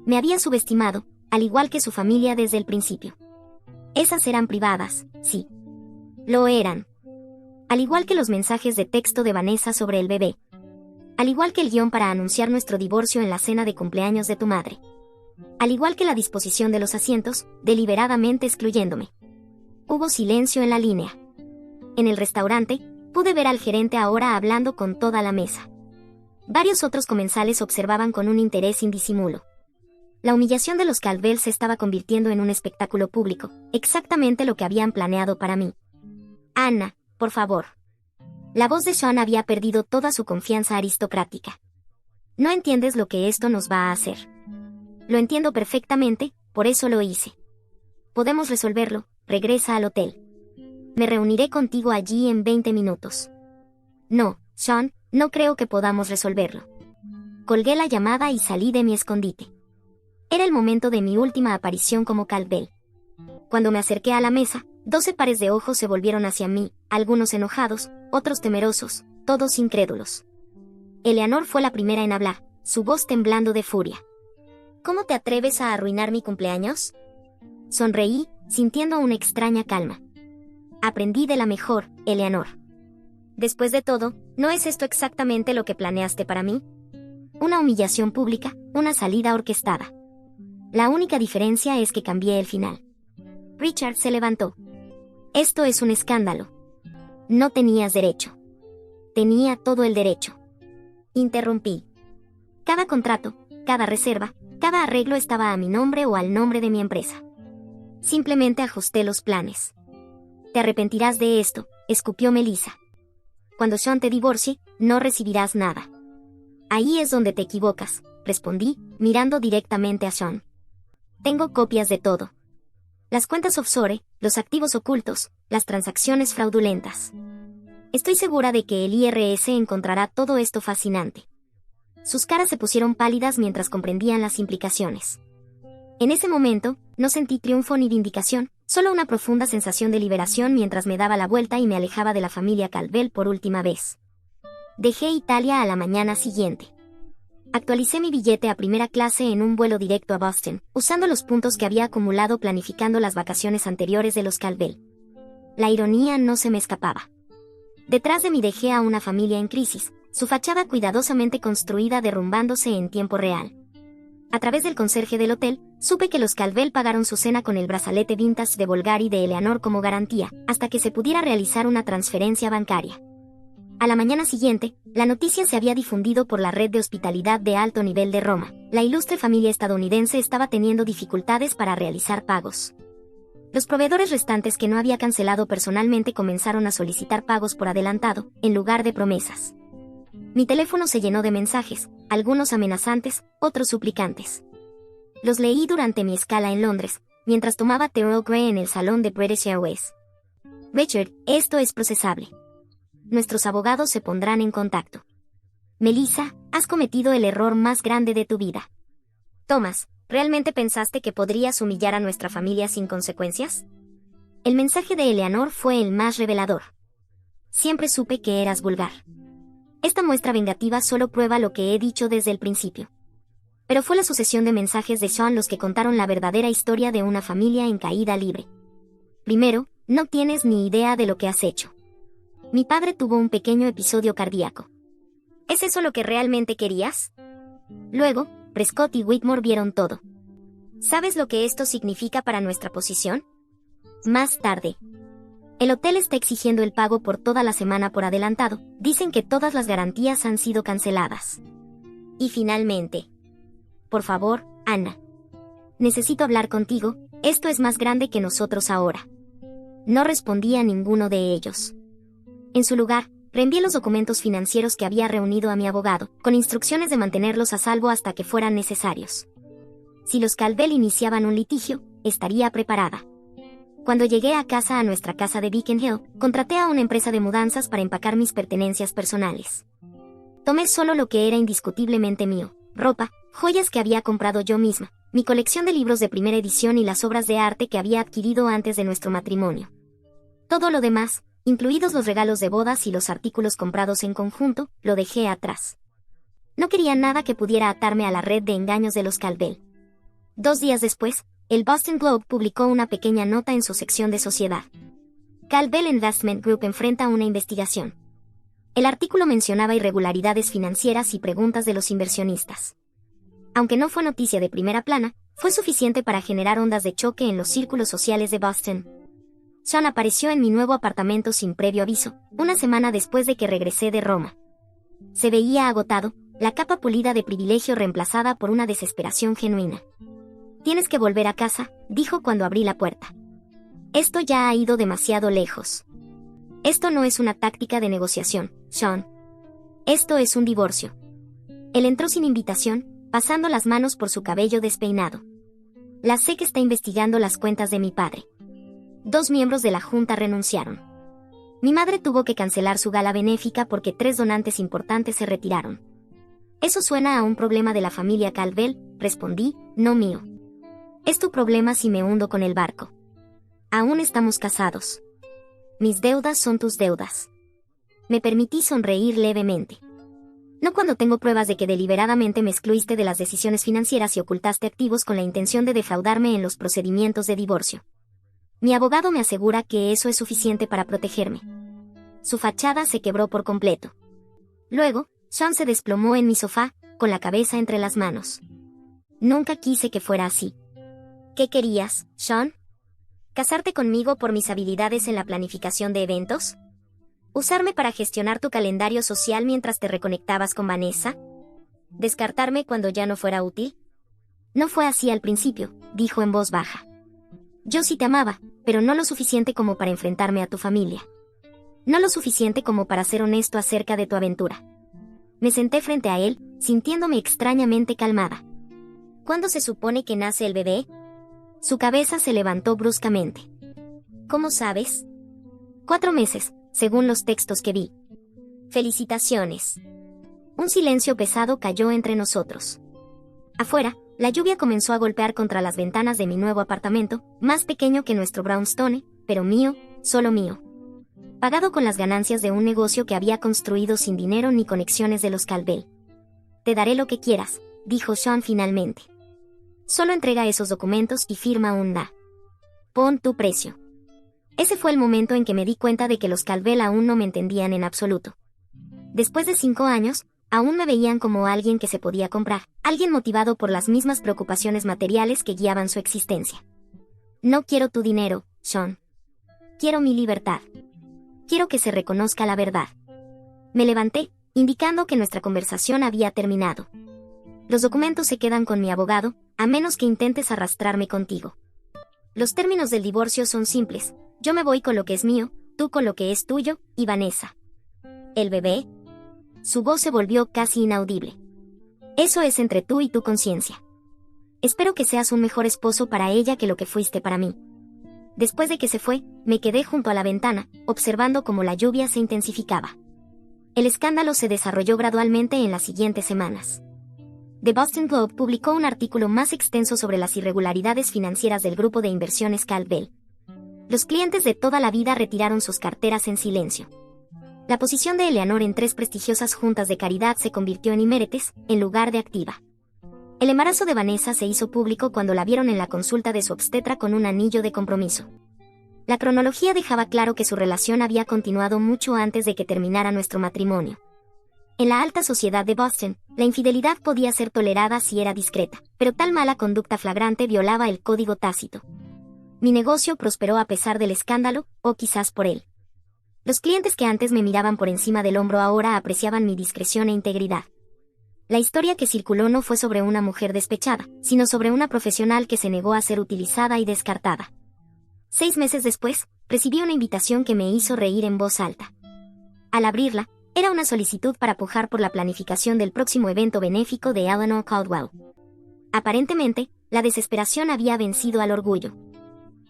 Me había subestimado, al igual que su familia desde el principio. Esas eran privadas, sí. Lo eran. Al igual que los mensajes de texto de Vanessa sobre el bebé. Al igual que el guión para anunciar nuestro divorcio en la cena de cumpleaños de tu madre. Al igual que la disposición de los asientos, deliberadamente excluyéndome. Hubo silencio en la línea. En el restaurante, pude ver al gerente ahora hablando con toda la mesa. Varios otros comensales observaban con un interés indisimulo. La humillación de los Caldwell se estaba convirtiendo en un espectáculo público, exactamente lo que habían planeado para mí. Ana, por favor. La voz de Sean había perdido toda su confianza aristocrática. No entiendes lo que esto nos va a hacer. Lo entiendo perfectamente, por eso lo hice. Podemos resolverlo, regresa al hotel. Me reuniré contigo allí en 20 minutos. No, Sean, no creo que podamos resolverlo. Colgué la llamada y salí de mi escondite. Era el momento de mi última aparición como Caldwell. Cuando me acerqué a la mesa, 12 pares de ojos se volvieron hacia mí, algunos enojados, otros temerosos, todos incrédulos. Eleanor fue la primera en hablar, su voz temblando de furia. ¿Cómo te atreves a arruinar mi cumpleaños? Sonreí, sintiendo una extraña calma. Aprendí de la mejor, Eleanor. Después de todo, ¿no es esto exactamente lo que planeaste para mí? Una humillación pública, una salida orquestada. La única diferencia es que cambié el final. Richard se levantó. Esto es un escándalo. No tenías derecho. Tenía todo el derecho. Interrumpí. Cada contrato, cada reserva, cada arreglo estaba a mi nombre o al nombre de mi empresa. Simplemente ajusté los planes. Te arrepentirás de esto, escupió Melissa. Cuando Sean te divorcie, no recibirás nada. Ahí es donde te equivocas, respondí, mirando directamente a Sean. Tengo copias de todo. Las cuentas offshore, los activos ocultos, las transacciones fraudulentas. Estoy segura de que el IRS encontrará todo esto fascinante. Sus caras se pusieron pálidas mientras comprendían las implicaciones. En ese momento, no sentí triunfo ni vindicación, solo una profunda sensación de liberación mientras me daba la vuelta y me alejaba de la familia Caldwell por última vez. Dejé Italia a la mañana siguiente. Actualicé mi billete a primera clase en un vuelo directo a Boston, usando los puntos que había acumulado planificando las vacaciones anteriores de los Caldwell. La ironía no se me escapaba. Detrás de mí dejé a una familia en crisis, su fachada cuidadosamente construida derrumbándose en tiempo real. A través del conserje del hotel, supe que los Caldwell pagaron su cena con el brazalete vintage de Bulgari de Eleanor como garantía, hasta que se pudiera realizar una transferencia bancaria. A la mañana siguiente, la noticia se había difundido por la red de hospitalidad de alto nivel de Roma. La ilustre familia estadounidense estaba teniendo dificultades para realizar pagos. Los proveedores restantes que no había cancelado personalmente comenzaron a solicitar pagos por adelantado, en lugar de promesas. Mi teléfono se llenó de mensajes, algunos amenazantes, otros suplicantes. Los leí durante mi escala en Londres, mientras tomaba té Earl Grey en el salón de British Airways. Richard, esto es procesable. Nuestros abogados se pondrán en contacto. Melissa, has cometido el error más grande de tu vida. Thomas, ¿realmente pensaste que podrías humillar a nuestra familia sin consecuencias? El mensaje de Eleanor fue el más revelador. Siempre supe que eras vulgar. Esta muestra vengativa solo prueba lo que he dicho desde el principio. Pero fue la sucesión de mensajes de Sean los que contaron la verdadera historia de una familia en caída libre. Primero, no tienes ni idea de lo que has hecho. Mi padre tuvo un pequeño episodio cardíaco. ¿Es eso lo que realmente querías? Luego, Prescott y Whitmore vieron todo. ¿Sabes lo que esto significa para nuestra posición? Más tarde. El hotel está exigiendo el pago por toda la semana por adelantado. Dicen que todas las garantías han sido canceladas. Y finalmente. Por favor, Anna. Necesito hablar contigo, esto es más grande que nosotros ahora. No respondí a ninguno de ellos. En su lugar, reenvié los documentos financieros que había reunido a mi abogado, con instrucciones de mantenerlos a salvo hasta que fueran necesarios. Si los Caldwell iniciaban un litigio, estaría preparada. Cuando llegué a casa a nuestra casa de Beacon Hill, contraté a una empresa de mudanzas para empacar mis pertenencias personales. Tomé solo lo que era indiscutiblemente mío, ropa, joyas que había comprado yo misma, mi colección de libros de primera edición y las obras de arte que había adquirido antes de nuestro matrimonio. Todo lo demás, incluidos los regalos de bodas y los artículos comprados en conjunto, lo dejé atrás. No quería nada que pudiera atarme a la red de engaños de los Caldwell. 2 días después, el Boston Globe publicó una pequeña nota en su sección de sociedad. Caldwell Investment Group enfrenta una investigación. El artículo mencionaba irregularidades financieras y preguntas de los inversionistas. Aunque no fue noticia de primera plana, fue suficiente para generar ondas de choque en los círculos sociales de Boston. Sean apareció en mi nuevo apartamento sin previo aviso, una semana después de que regresé de Roma. Se veía agotado, la capa pulida de privilegio reemplazada por una desesperación genuina. «Tienes que volver a casa», dijo cuando abrí la puerta. «Esto ya ha ido demasiado lejos. Esto no es una táctica de negociación, Sean. Esto es un divorcio». Él entró sin invitación, pasando las manos por su cabello despeinado. «La sé que está investigando las cuentas de mi padre. 2 miembros de la junta renunciaron. Mi madre tuvo que cancelar su gala benéfica porque 3 donantes importantes se retiraron. Eso suena a un problema de la familia Caldwell», respondí, «no mío. Es tu problema si me hundo con el barco. Aún estamos casados. Mis deudas son tus deudas». Me permití sonreír levemente. No cuando tengo pruebas de que deliberadamente me excluiste de las decisiones financieras y ocultaste activos con la intención de defraudarme en los procedimientos de divorcio. Mi abogado me asegura que eso es suficiente para protegerme. Su fachada se quebró por completo. Luego, Sean se desplomó en mi sofá, con la cabeza entre las manos. Nunca quise que fuera así. ¿Qué querías, Sean? ¿Casarte conmigo por mis habilidades en la planificación de eventos? ¿Usarme para gestionar tu calendario social mientras te reconectabas con Vanessa? ¿Descartarme cuando ya no fuera útil? No fue así al principio, dijo en voz baja. Yo sí te amaba, pero no lo suficiente como para enfrentarme a tu familia. No lo suficiente como para ser honesto acerca de tu aventura. Me senté frente a él, sintiéndome extrañamente calmada. ¿Cuándo se supone que nace el bebé? Su cabeza se levantó bruscamente. ¿Cómo sabes? 4 meses, según los textos que vi. Felicitaciones. Un silencio pesado cayó entre nosotros. Afuera, la lluvia comenzó a golpear contra las ventanas de mi nuevo apartamento, más pequeño que nuestro brownstone, pero mío, solo mío. Pagado con las ganancias de un negocio que había construido sin dinero ni conexiones de los Caldwell. Te daré lo que quieras, dijo Sean finalmente. Solo entrega esos documentos y firma un da. Pon tu precio. Ese fue el momento en que me di cuenta de que los Caldwell aún no me entendían en absoluto. Después de 5 años, aún me veían como alguien que se podía comprar, alguien motivado por las mismas preocupaciones materiales que guiaban su existencia. No quiero tu dinero, Sean. Quiero mi libertad. Quiero que se reconozca la verdad. Me levanté, indicando que nuestra conversación había terminado. Los documentos se quedan con mi abogado, a menos que intentes arrastrarme contigo. Los términos del divorcio son simples. Yo me voy con lo que es mío, tú con lo que es tuyo, y Vanessa. ¿El bebé? Su voz se volvió casi inaudible. Eso es entre tú y tu conciencia. Espero que seas un mejor esposo para ella que lo que fuiste para mí. Después de que se fue, me quedé junto a la ventana, observando cómo la lluvia se intensificaba. El escándalo se desarrolló gradualmente en las siguientes semanas. The Boston Globe publicó un artículo más extenso sobre las irregularidades financieras del grupo de inversiones Caldwell. Los clientes de toda la vida retiraron sus carteras en silencio. La posición de Eleanor en 3 prestigiosas juntas de caridad se convirtió en imértes, en lugar de activa. El embarazo de Vanessa se hizo público cuando la vieron en la consulta de su obstetra con un anillo de compromiso. La cronología dejaba claro que su relación había continuado mucho antes de que terminara nuestro matrimonio. En la alta sociedad de Boston, la infidelidad podía ser tolerada si era discreta, pero tal mala conducta flagrante violaba el código tácito. Mi negocio prosperó a pesar del escándalo, o quizás por él. Los clientes que antes me miraban por encima del hombro ahora apreciaban mi discreción e integridad. La historia que circuló no fue sobre una mujer despechada, sino sobre una profesional que se negó a ser utilizada y descartada. 6 meses después, recibí una invitación que me hizo reír en voz alta. Al abrirla, era una solicitud para pujar por la planificación del próximo evento benéfico de Eleanor Caldwell. Aparentemente, la desesperación había vencido al orgullo.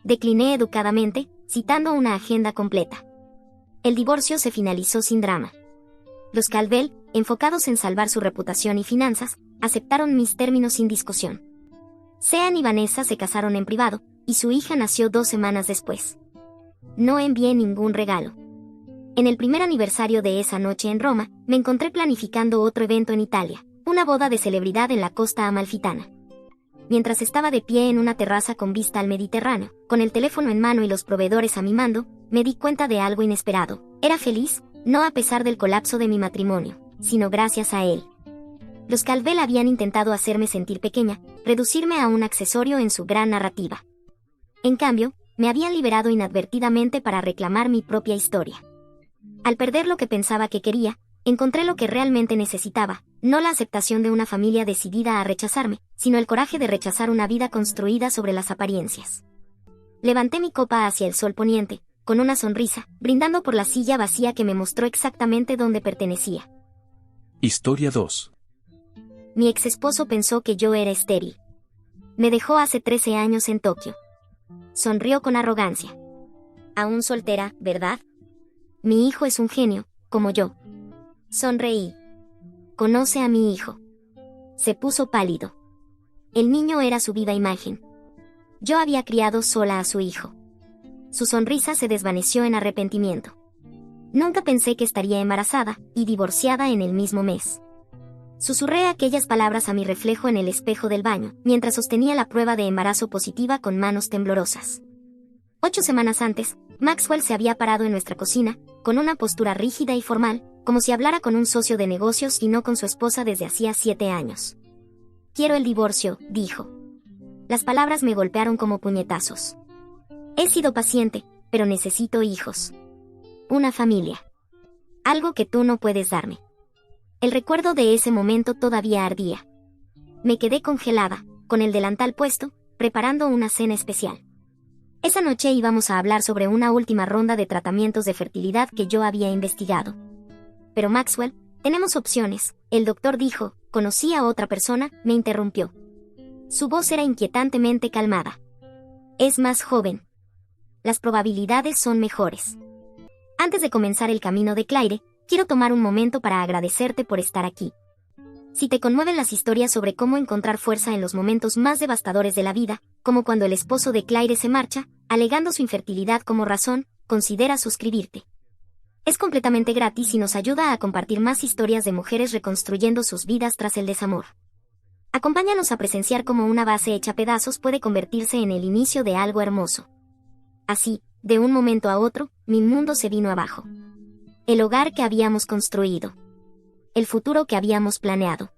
Decliné educadamente, citando una agenda completa. El divorcio se finalizó sin drama. Los Caldwell, enfocados en salvar su reputación y finanzas, aceptaron mis términos sin discusión. Sean y Vanessa se casaron en privado, y su hija nació 2 semanas después. No envié ningún regalo. En el primer aniversario de esa noche en Roma, me encontré planificando otro evento en Italia, una boda de celebridad en la costa amalfitana. Mientras estaba de pie en una terraza con vista al Mediterráneo, con el teléfono en mano y los proveedores a mi mando, me di cuenta de algo inesperado. Era feliz, no a pesar del colapso de mi matrimonio, sino gracias a él. Los Caldwell habían intentado hacerme sentir pequeña, reducirme a un accesorio en su gran narrativa. En cambio, me habían liberado inadvertidamente para reclamar mi propia historia. Al perder lo que pensaba que quería, encontré lo que realmente necesitaba, no la aceptación de una familia decidida a rechazarme, sino el coraje de rechazar una vida construida sobre las apariencias. Levanté mi copa hacia el sol poniente, con una sonrisa, brindando por la silla vacía que me mostró exactamente dónde pertenecía. Historia 2. Mi ex esposo pensó que yo era estéril. Me dejó hace 13 años en Tokio. Sonrió con arrogancia. Aún soltera, ¿verdad? Mi hijo es un genio, como yo. Sonreí. Conoce a mi hijo. Se puso pálido. El niño era su viva imagen. Yo había criado sola a su hijo. Su sonrisa se desvaneció en arrepentimiento. Nunca pensé que estaría embarazada y divorciada en el mismo mes. Susurré aquellas palabras a mi reflejo en el espejo del baño, mientras sostenía la prueba de embarazo positiva con manos temblorosas. 8 semanas antes, Maxwell se había parado en nuestra cocina, con una postura rígida y formal, como si hablara con un socio de negocios y no con su esposa desde hacía 7 años. Quiero el divorcio, dijo. Las palabras me golpearon como puñetazos. He sido paciente, pero necesito hijos. Una familia. Algo que tú no puedes darme. El recuerdo de ese momento todavía ardía. Me quedé congelada, con el delantal puesto, preparando una cena especial. Esa noche íbamos a hablar sobre una última ronda de tratamientos de fertilidad que yo había investigado. Pero Maxwell, tenemos opciones, el doctor dijo. Conocí a otra persona, me interrumpió. Su voz era inquietantemente calmada. Es más joven. Las probabilidades son mejores. Antes de comenzar el camino de Claire, quiero tomar un momento para agradecerte por estar aquí. Si te conmueven las historias sobre cómo encontrar fuerza en los momentos más devastadores de la vida, como cuando el esposo de Claire se marcha, alegando su infertilidad como razón, considera suscribirte. Es completamente gratis y nos ayuda a compartir más historias de mujeres reconstruyendo sus vidas tras el desamor. Acompáñanos a presenciar cómo una base hecha pedazos puede convertirse en el inicio de algo hermoso. Así, de un momento a otro, mi mundo se vino abajo. El hogar que habíamos construido. El futuro que habíamos planeado.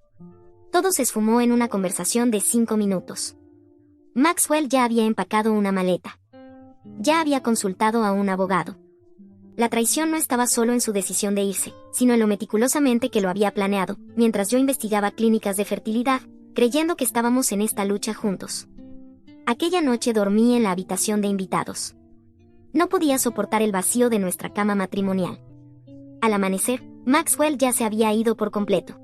Todo se esfumó en una conversación de 5 minutos. Maxwell ya había empacado una maleta. Ya había consultado a un abogado. La traición no estaba solo en su decisión de irse, sino en lo meticulosamente que lo había planeado, mientras yo investigaba clínicas de fertilidad, creyendo que estábamos en esta lucha juntos. Aquella noche dormí en la habitación de invitados. No podía soportar el vacío de nuestra cama matrimonial. Al amanecer, Maxwell ya se había ido por completo.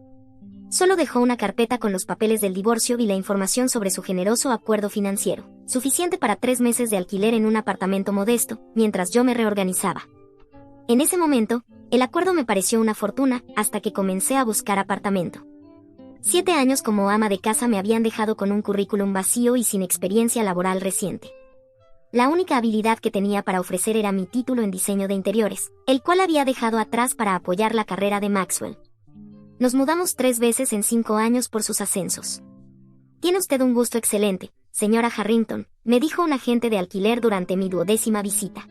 Solo dejó una carpeta con los papeles del divorcio y la información sobre su generoso acuerdo financiero, suficiente para 3 meses de alquiler en un apartamento modesto, mientras yo me reorganizaba. En ese momento, el acuerdo me pareció una fortuna, hasta que comencé a buscar apartamento. 7 años como ama de casa me habían dejado con un currículum vacío y sin experiencia laboral reciente. La única habilidad que tenía para ofrecer era mi título en diseño de interiores, el cual había dejado atrás para apoyar la carrera de Maxwell. Nos mudamos 3 veces en 5 años por sus ascensos. «Tiene usted un gusto excelente, señora Harrington», me dijo un agente de alquiler durante mi 12ª visita.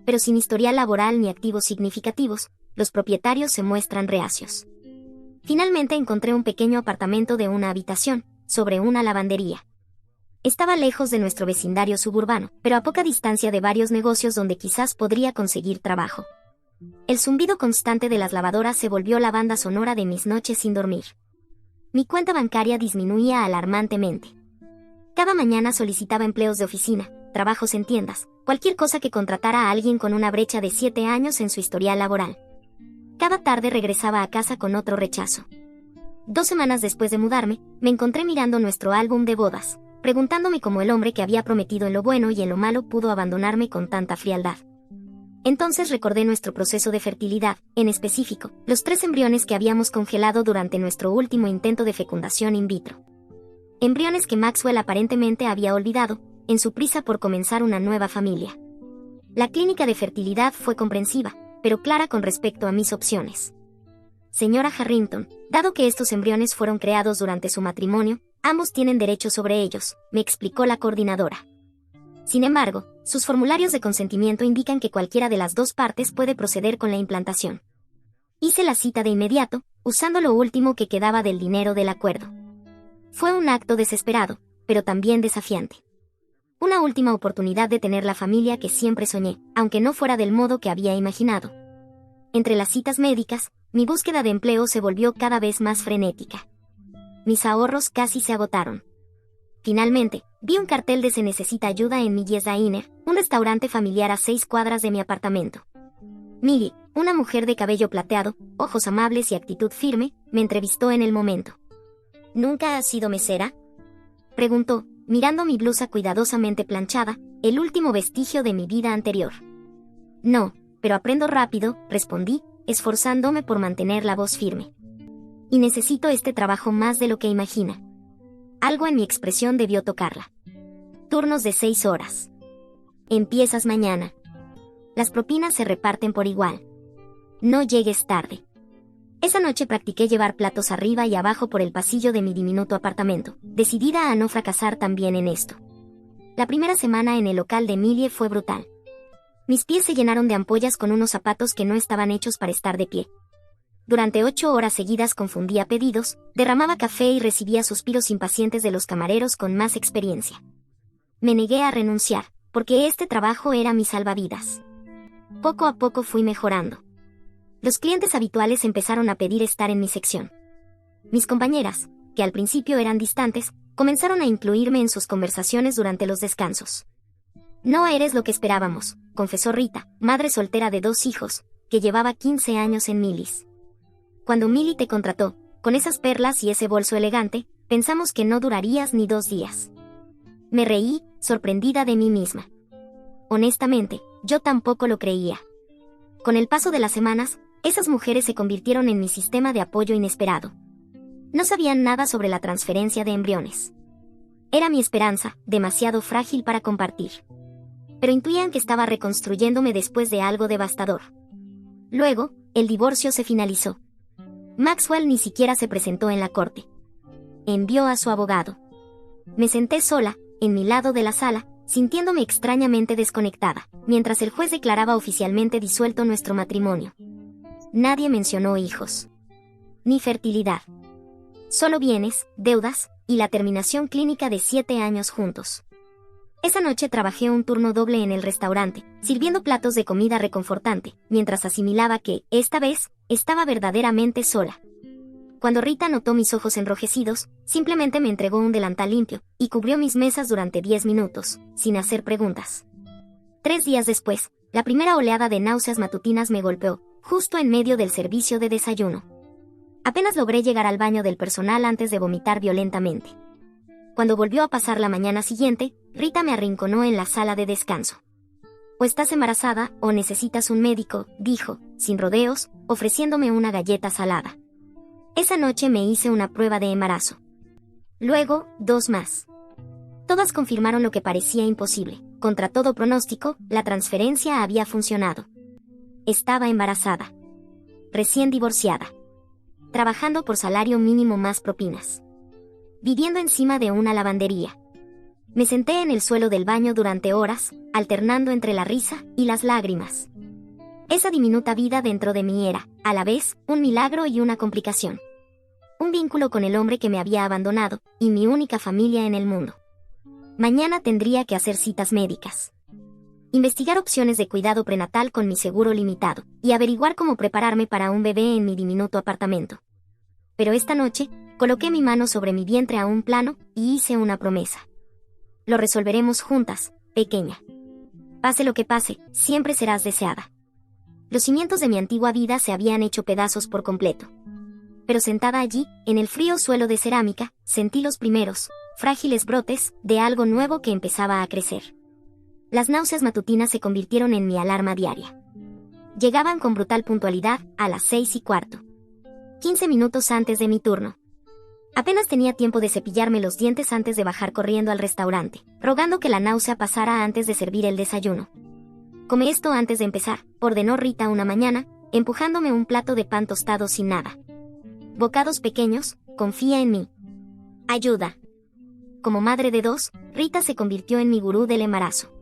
Pero sin historial laboral ni activos significativos, los propietarios se muestran reacios. Finalmente encontré un pequeño apartamento de una habitación, sobre una lavandería. Estaba lejos de nuestro vecindario suburbano, pero a poca distancia de varios negocios donde quizás podría conseguir trabajo. El zumbido constante de las lavadoras se volvió la banda sonora de mis noches sin dormir. Mi cuenta bancaria disminuía alarmantemente. Cada mañana solicitaba empleos de oficina, trabajos en tiendas, cualquier cosa que contratara a alguien con una brecha de 7 años en su historial laboral. Cada tarde regresaba a casa con otro rechazo. 2 semanas después de mudarme, me encontré mirando nuestro álbum de bodas, preguntándome cómo el hombre que había prometido en lo bueno y en lo malo pudo abandonarme con tanta frialdad. Entonces recordé nuestro proceso de fertilidad, en específico, los 3 embriones que habíamos congelado durante nuestro último intento de fecundación in vitro. Embriones que Maxwell aparentemente había olvidado, en su prisa por comenzar una nueva familia. La clínica de fertilidad fue comprensiva, pero clara con respecto a mis opciones. «Señora Harrington, dado que estos embriones fueron creados durante su matrimonio, ambos tienen derecho sobre ellos», me explicó la coordinadora. Sin embargo, sus formularios de consentimiento indican que cualquiera de las 2 partes puede proceder con la implantación. Hice la cita de inmediato, usando lo último que quedaba del dinero del acuerdo. Fue un acto desesperado, pero también desafiante. Una última oportunidad de tener la familia que siempre soñé, aunque no fuera del modo que había imaginado. Entre las citas médicas, mi búsqueda de empleo se volvió cada vez más frenética. Mis ahorros casi se agotaron. Finalmente, vi un cartel de «Se necesita ayuda» en Millie's Diner, un restaurante familiar a 6 cuadras de mi apartamento. Millie, una mujer de cabello plateado, ojos amables y actitud firme, me entrevistó en el momento. «¿Nunca has sido mesera?», preguntó, mirando mi blusa cuidadosamente planchada, el último vestigio de mi vida anterior. «No, pero aprendo rápido», respondí, esforzándome por mantener la voz firme. «Y necesito este trabajo más de lo que imagina». Algo en mi expresión debió tocarla. «Turnos de 6 horas. Empiezas mañana. Las propinas se reparten por igual. No llegues tarde». Esa noche practiqué llevar platos arriba y abajo por el pasillo de mi diminuto apartamento, decidida a no fracasar también en esto. La primera semana en el local de Millie fue brutal. Mis pies se llenaron de ampollas con unos zapatos que no estaban hechos para estar de pie. Durante 8 horas seguidas confundía pedidos, derramaba café y recibía suspiros impacientes de los camareros con más experiencia. Me negué a renunciar, porque este trabajo era mi salvavidas. Poco a poco fui mejorando. Los clientes habituales empezaron a pedir estar en mi sección. Mis compañeras, que al principio eran distantes, comenzaron a incluirme en sus conversaciones durante los descansos. «No eres lo que esperábamos», confesó Rita, madre soltera de 2 hijos, que llevaba 15 años en Millie's. «Cuando Millie te contrató, con esas perlas y ese bolso elegante, pensamos que no durarías ni 2 días». Me reí, sorprendida de mí misma. Honestamente, yo tampoco lo creía. Con el paso de las semanas, esas mujeres se convirtieron en mi sistema de apoyo inesperado. No sabían nada sobre la transferencia de embriones. Era mi esperanza, demasiado frágil para compartir. Pero intuían que estaba reconstruyéndome después de algo devastador. Luego, el divorcio se finalizó. Maxwell ni siquiera se presentó en la corte. Envió a su abogado. Me senté sola, en mi lado de la sala, sintiéndome extrañamente desconectada, mientras el juez declaraba oficialmente disuelto nuestro matrimonio. Nadie mencionó hijos. Ni fertilidad. Solo bienes, deudas, y la terminación clínica de 7 años juntos. Esa noche trabajé un turno doble en el restaurante, sirviendo platos de comida reconfortante, mientras asimilaba que, esta vez, estaba verdaderamente sola. Cuando Rita notó mis ojos enrojecidos, simplemente me entregó un delantal limpio, y cubrió mis mesas durante 10 minutos, sin hacer preguntas. 3 días después, la primera oleada de náuseas matutinas me golpeó, justo en medio del servicio de desayuno. Apenas logré llegar al baño del personal antes de vomitar violentamente. Cuando volvió a pasar la mañana siguiente, Rita me arrinconó en la sala de descanso. O estás embarazada, o necesitas un médico, dijo, sin rodeos, ofreciéndome una galleta salada. Esa noche me hice una prueba de embarazo. Luego, 2 más. Todas confirmaron lo que parecía imposible. Contra todo pronóstico, la transferencia había funcionado. Estaba embarazada. Recién divorciada. Trabajando por salario mínimo más propinas. Viviendo encima de una lavandería. Me senté en el suelo del baño durante horas, alternando entre la risa y las lágrimas. Esa diminuta vida dentro de mí era, a la vez, un milagro y una complicación. Un vínculo con el hombre que me había abandonado, y mi única familia en el mundo. Mañana tendría que hacer citas médicas. Investigar opciones de cuidado prenatal con mi seguro limitado, y averiguar cómo prepararme para un bebé en mi diminuto apartamento. Pero esta noche, coloqué mi mano sobre mi vientre a un plano, y hice una promesa. Lo resolveremos juntas, pequeña. Pase lo que pase, siempre serás deseada. Los cimientos de mi antigua vida se habían hecho pedazos por completo. Pero sentada allí, en el frío suelo de cerámica, sentí los primeros, frágiles brotes, de algo nuevo que empezaba a crecer. Las náuseas matutinas se convirtieron en mi alarma diaria. Llegaban con brutal puntualidad, a las 6:15. 15 minutos antes de mi turno. Apenas tenía tiempo de cepillarme los dientes antes de bajar corriendo al restaurante, rogando que la náusea pasara antes de servir el desayuno. Come esto antes de empezar, ordenó Rita una mañana, empujándome un plato de pan tostado sin nada. Bocados pequeños, confía en mí. Ayuda. Como madre de 2, Rita se convirtió en mi gurú del embarazo.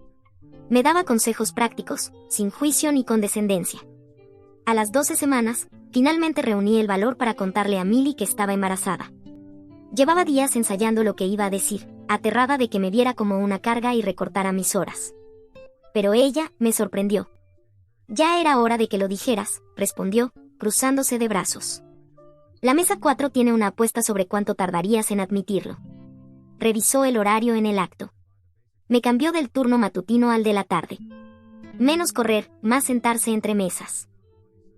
Me daba consejos prácticos, sin juicio ni condescendencia. A las 12 semanas, finalmente reuní el valor para contarle a Millie que estaba embarazada. Llevaba días ensayando lo que iba a decir, aterrada de que me viera como una carga y recortara mis horas. Pero ella me sorprendió. Ya era hora de que lo dijeras, respondió, cruzándose de brazos. La mesa 4 tiene una apuesta sobre cuánto tardarías en admitirlo. Revisó el horario en el acto. Me cambió del turno matutino al de la tarde. Menos correr, más sentarse entre mesas.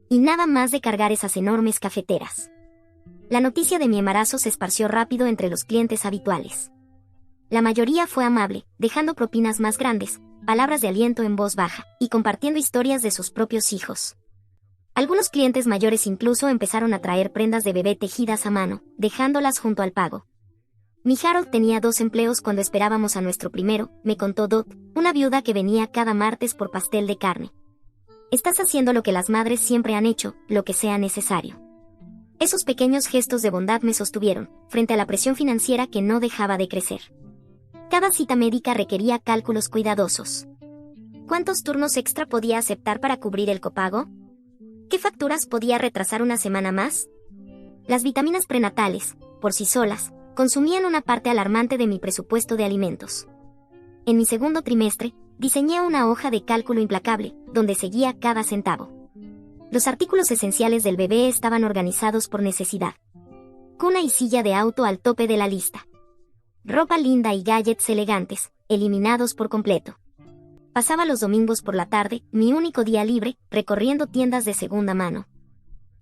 Y nada más de cargar esas enormes cafeteras. La noticia de mi embarazo se esparció rápido entre los clientes habituales. La mayoría fue amable, dejando propinas más grandes, palabras de aliento en voz baja, y compartiendo historias de sus propios hijos. Algunos clientes mayores incluso empezaron a traer prendas de bebé tejidas a mano, dejándolas junto al pago. Mi Harold tenía 2 empleos cuando esperábamos a nuestro primero, me contó Dot, una viuda que venía cada martes por pastel de carne. Estás haciendo lo que las madres siempre han hecho, lo que sea necesario. Esos pequeños gestos de bondad me sostuvieron, frente a la presión financiera que no dejaba de crecer. Cada cita médica requería cálculos cuidadosos. ¿Cuántos turnos extra podía aceptar para cubrir el copago? ¿Qué facturas podía retrasar una semana más? Las vitaminas prenatales, por sí solas, consumían una parte alarmante de mi presupuesto de alimentos. En mi segundo trimestre, diseñé una hoja de cálculo implacable, donde seguía cada centavo. Los artículos esenciales del bebé estaban organizados por necesidad. Cuna y silla de auto al tope de la lista. Ropa linda y gadgets elegantes, eliminados por completo. Pasaba los domingos por la tarde, mi único día libre, recorriendo tiendas de segunda mano.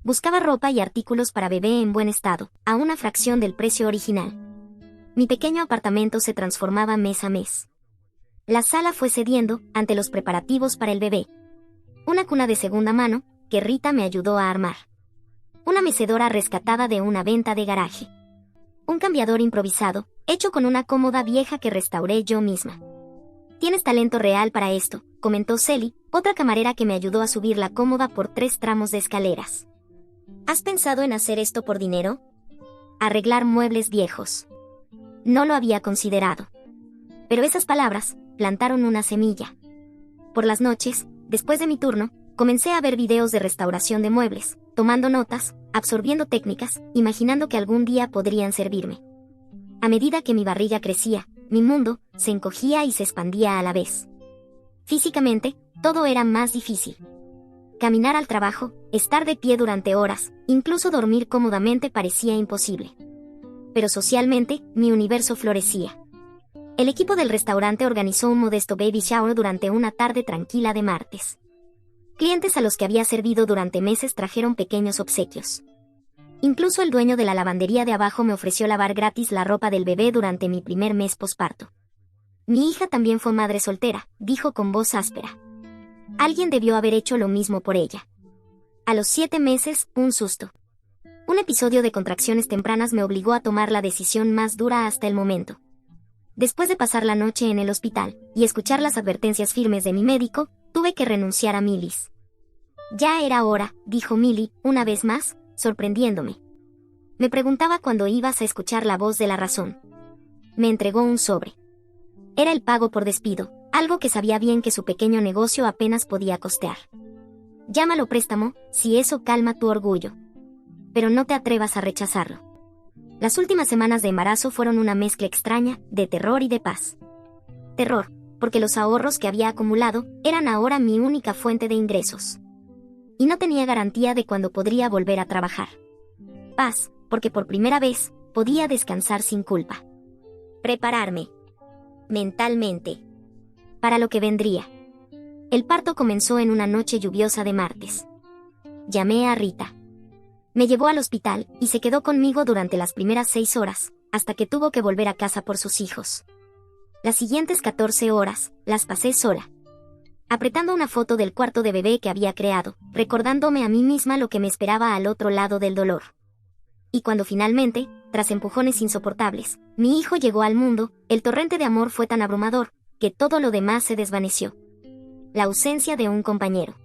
Buscaba ropa y artículos para bebé en buen estado, a una fracción del precio original. Mi pequeño apartamento se transformaba mes a mes. La sala fue cediendo ante los preparativos para el bebé. Una cuna de segunda mano, que Rita me ayudó a armar. Una mecedora rescatada de una venta de garaje. Un cambiador improvisado, hecho con una cómoda vieja que restauré yo misma. Tienes talento real para esto, comentó Sally, otra camarera que me ayudó a subir la cómoda por 3 tramos de escaleras. ¿Has pensado en hacer esto por dinero? Arreglar muebles viejos. No lo había considerado. Pero esas palabras plantaron una semilla. Por las noches, después de mi turno, comencé a ver videos de restauración de muebles, tomando notas, absorbiendo técnicas, imaginando que algún día podrían servirme. A medida que mi barriga crecía, mi mundo se encogía y se expandía a la vez. Físicamente, todo era más difícil. Caminar al trabajo, estar de pie durante horas, incluso dormir cómodamente parecía imposible. Pero socialmente, mi universo florecía. El equipo del restaurante organizó un modesto baby shower durante una tarde tranquila de martes. Clientes a los que había servido durante meses trajeron pequeños obsequios. Incluso el dueño de la lavandería de abajo me ofreció lavar gratis la ropa del bebé durante mi primer mes posparto. Mi hija también fue madre soltera, dijo con voz áspera. Alguien debió haber hecho lo mismo por ella. A los 7 meses, un susto. Un episodio de contracciones tempranas me obligó a tomar la decisión más dura hasta el momento. Después de pasar la noche en el hospital y escuchar las advertencias firmes de mi médico, tuve que renunciar a Millis. Ya era hora, dijo Millie, una vez más, sorprendiéndome. Me preguntaba cuándo ibas a escuchar la voz de la razón. Me entregó un sobre. Era el pago por despido, algo que sabía bien que su pequeño negocio apenas podía costear. Llámalo préstamo, si eso calma tu orgullo. Pero no te atrevas a rechazarlo. Las últimas semanas de embarazo fueron una mezcla extraña, de terror y de paz. Terror, porque los ahorros que había acumulado eran ahora mi única fuente de ingresos. Y no tenía garantía de cuándo podría volver a trabajar. Paz, porque por primera vez podía descansar sin culpa. Prepararme mentalmente para lo que vendría. El parto comenzó en una noche lluviosa de martes. Llamé a Rita. Me llevó al hospital y se quedó conmigo durante las primeras 6 horas, hasta que tuvo que volver a casa por sus hijos. Las siguientes 14 horas las pasé sola, apretando una foto del cuarto de bebé que había creado, recordándome a mí misma lo que me esperaba al otro lado del dolor. Y cuando finalmente, tras empujones insoportables, mi hijo llegó al mundo, el torrente de amor fue tan abrumador, que todo lo demás se desvaneció. La ausencia de un compañero.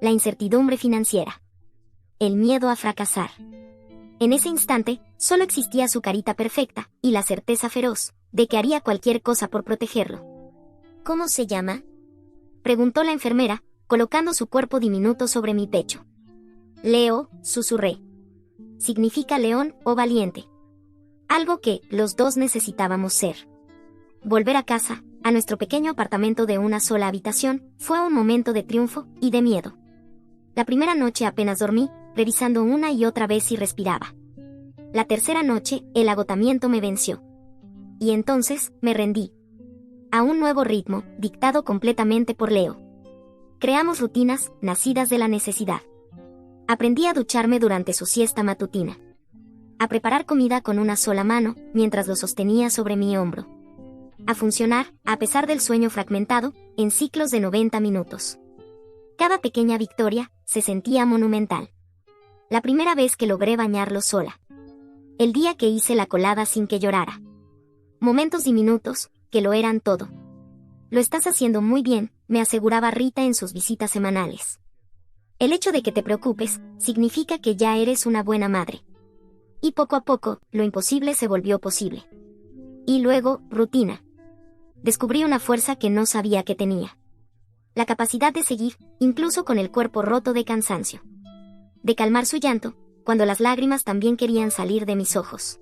La incertidumbre financiera. El miedo a fracasar. En ese instante, solo existía su carita perfecta, y la certeza feroz, de que haría cualquier cosa por protegerlo. ¿Cómo se llama?, preguntó la enfermera, colocando su cuerpo diminuto sobre mi pecho. Leo, susurré. Significa león o valiente. Algo que los dos necesitábamos ser. Volver a casa, a nuestro pequeño apartamento de una sola habitación, fue un momento de triunfo y de miedo. La primera noche apenas dormí, revisando una y otra vez si respiraba. La tercera noche, el agotamiento me venció. Y entonces, me rendí. A un nuevo ritmo, dictado completamente por Leo. Creamos rutinas, nacidas de la necesidad. Aprendí a ducharme durante su siesta matutina. A preparar comida con una sola mano, mientras lo sostenía sobre mi hombro. A funcionar, a pesar del sueño fragmentado, en ciclos de 90 minutos. Cada pequeña victoria se sentía monumental. La primera vez que logré bañarlo sola. El día que hice la colada sin que llorara. Momentos diminutos, que lo eran todo. Lo estás haciendo muy bien, me aseguraba Rita en sus visitas semanales. El hecho de que te preocupes, significa que ya eres una buena madre. Y poco a poco, lo imposible se volvió posible. Y luego, rutina. Descubrí una fuerza que no sabía que tenía. La capacidad de seguir, incluso con el cuerpo roto de cansancio. De calmar su llanto, cuando las lágrimas también querían salir de mis ojos.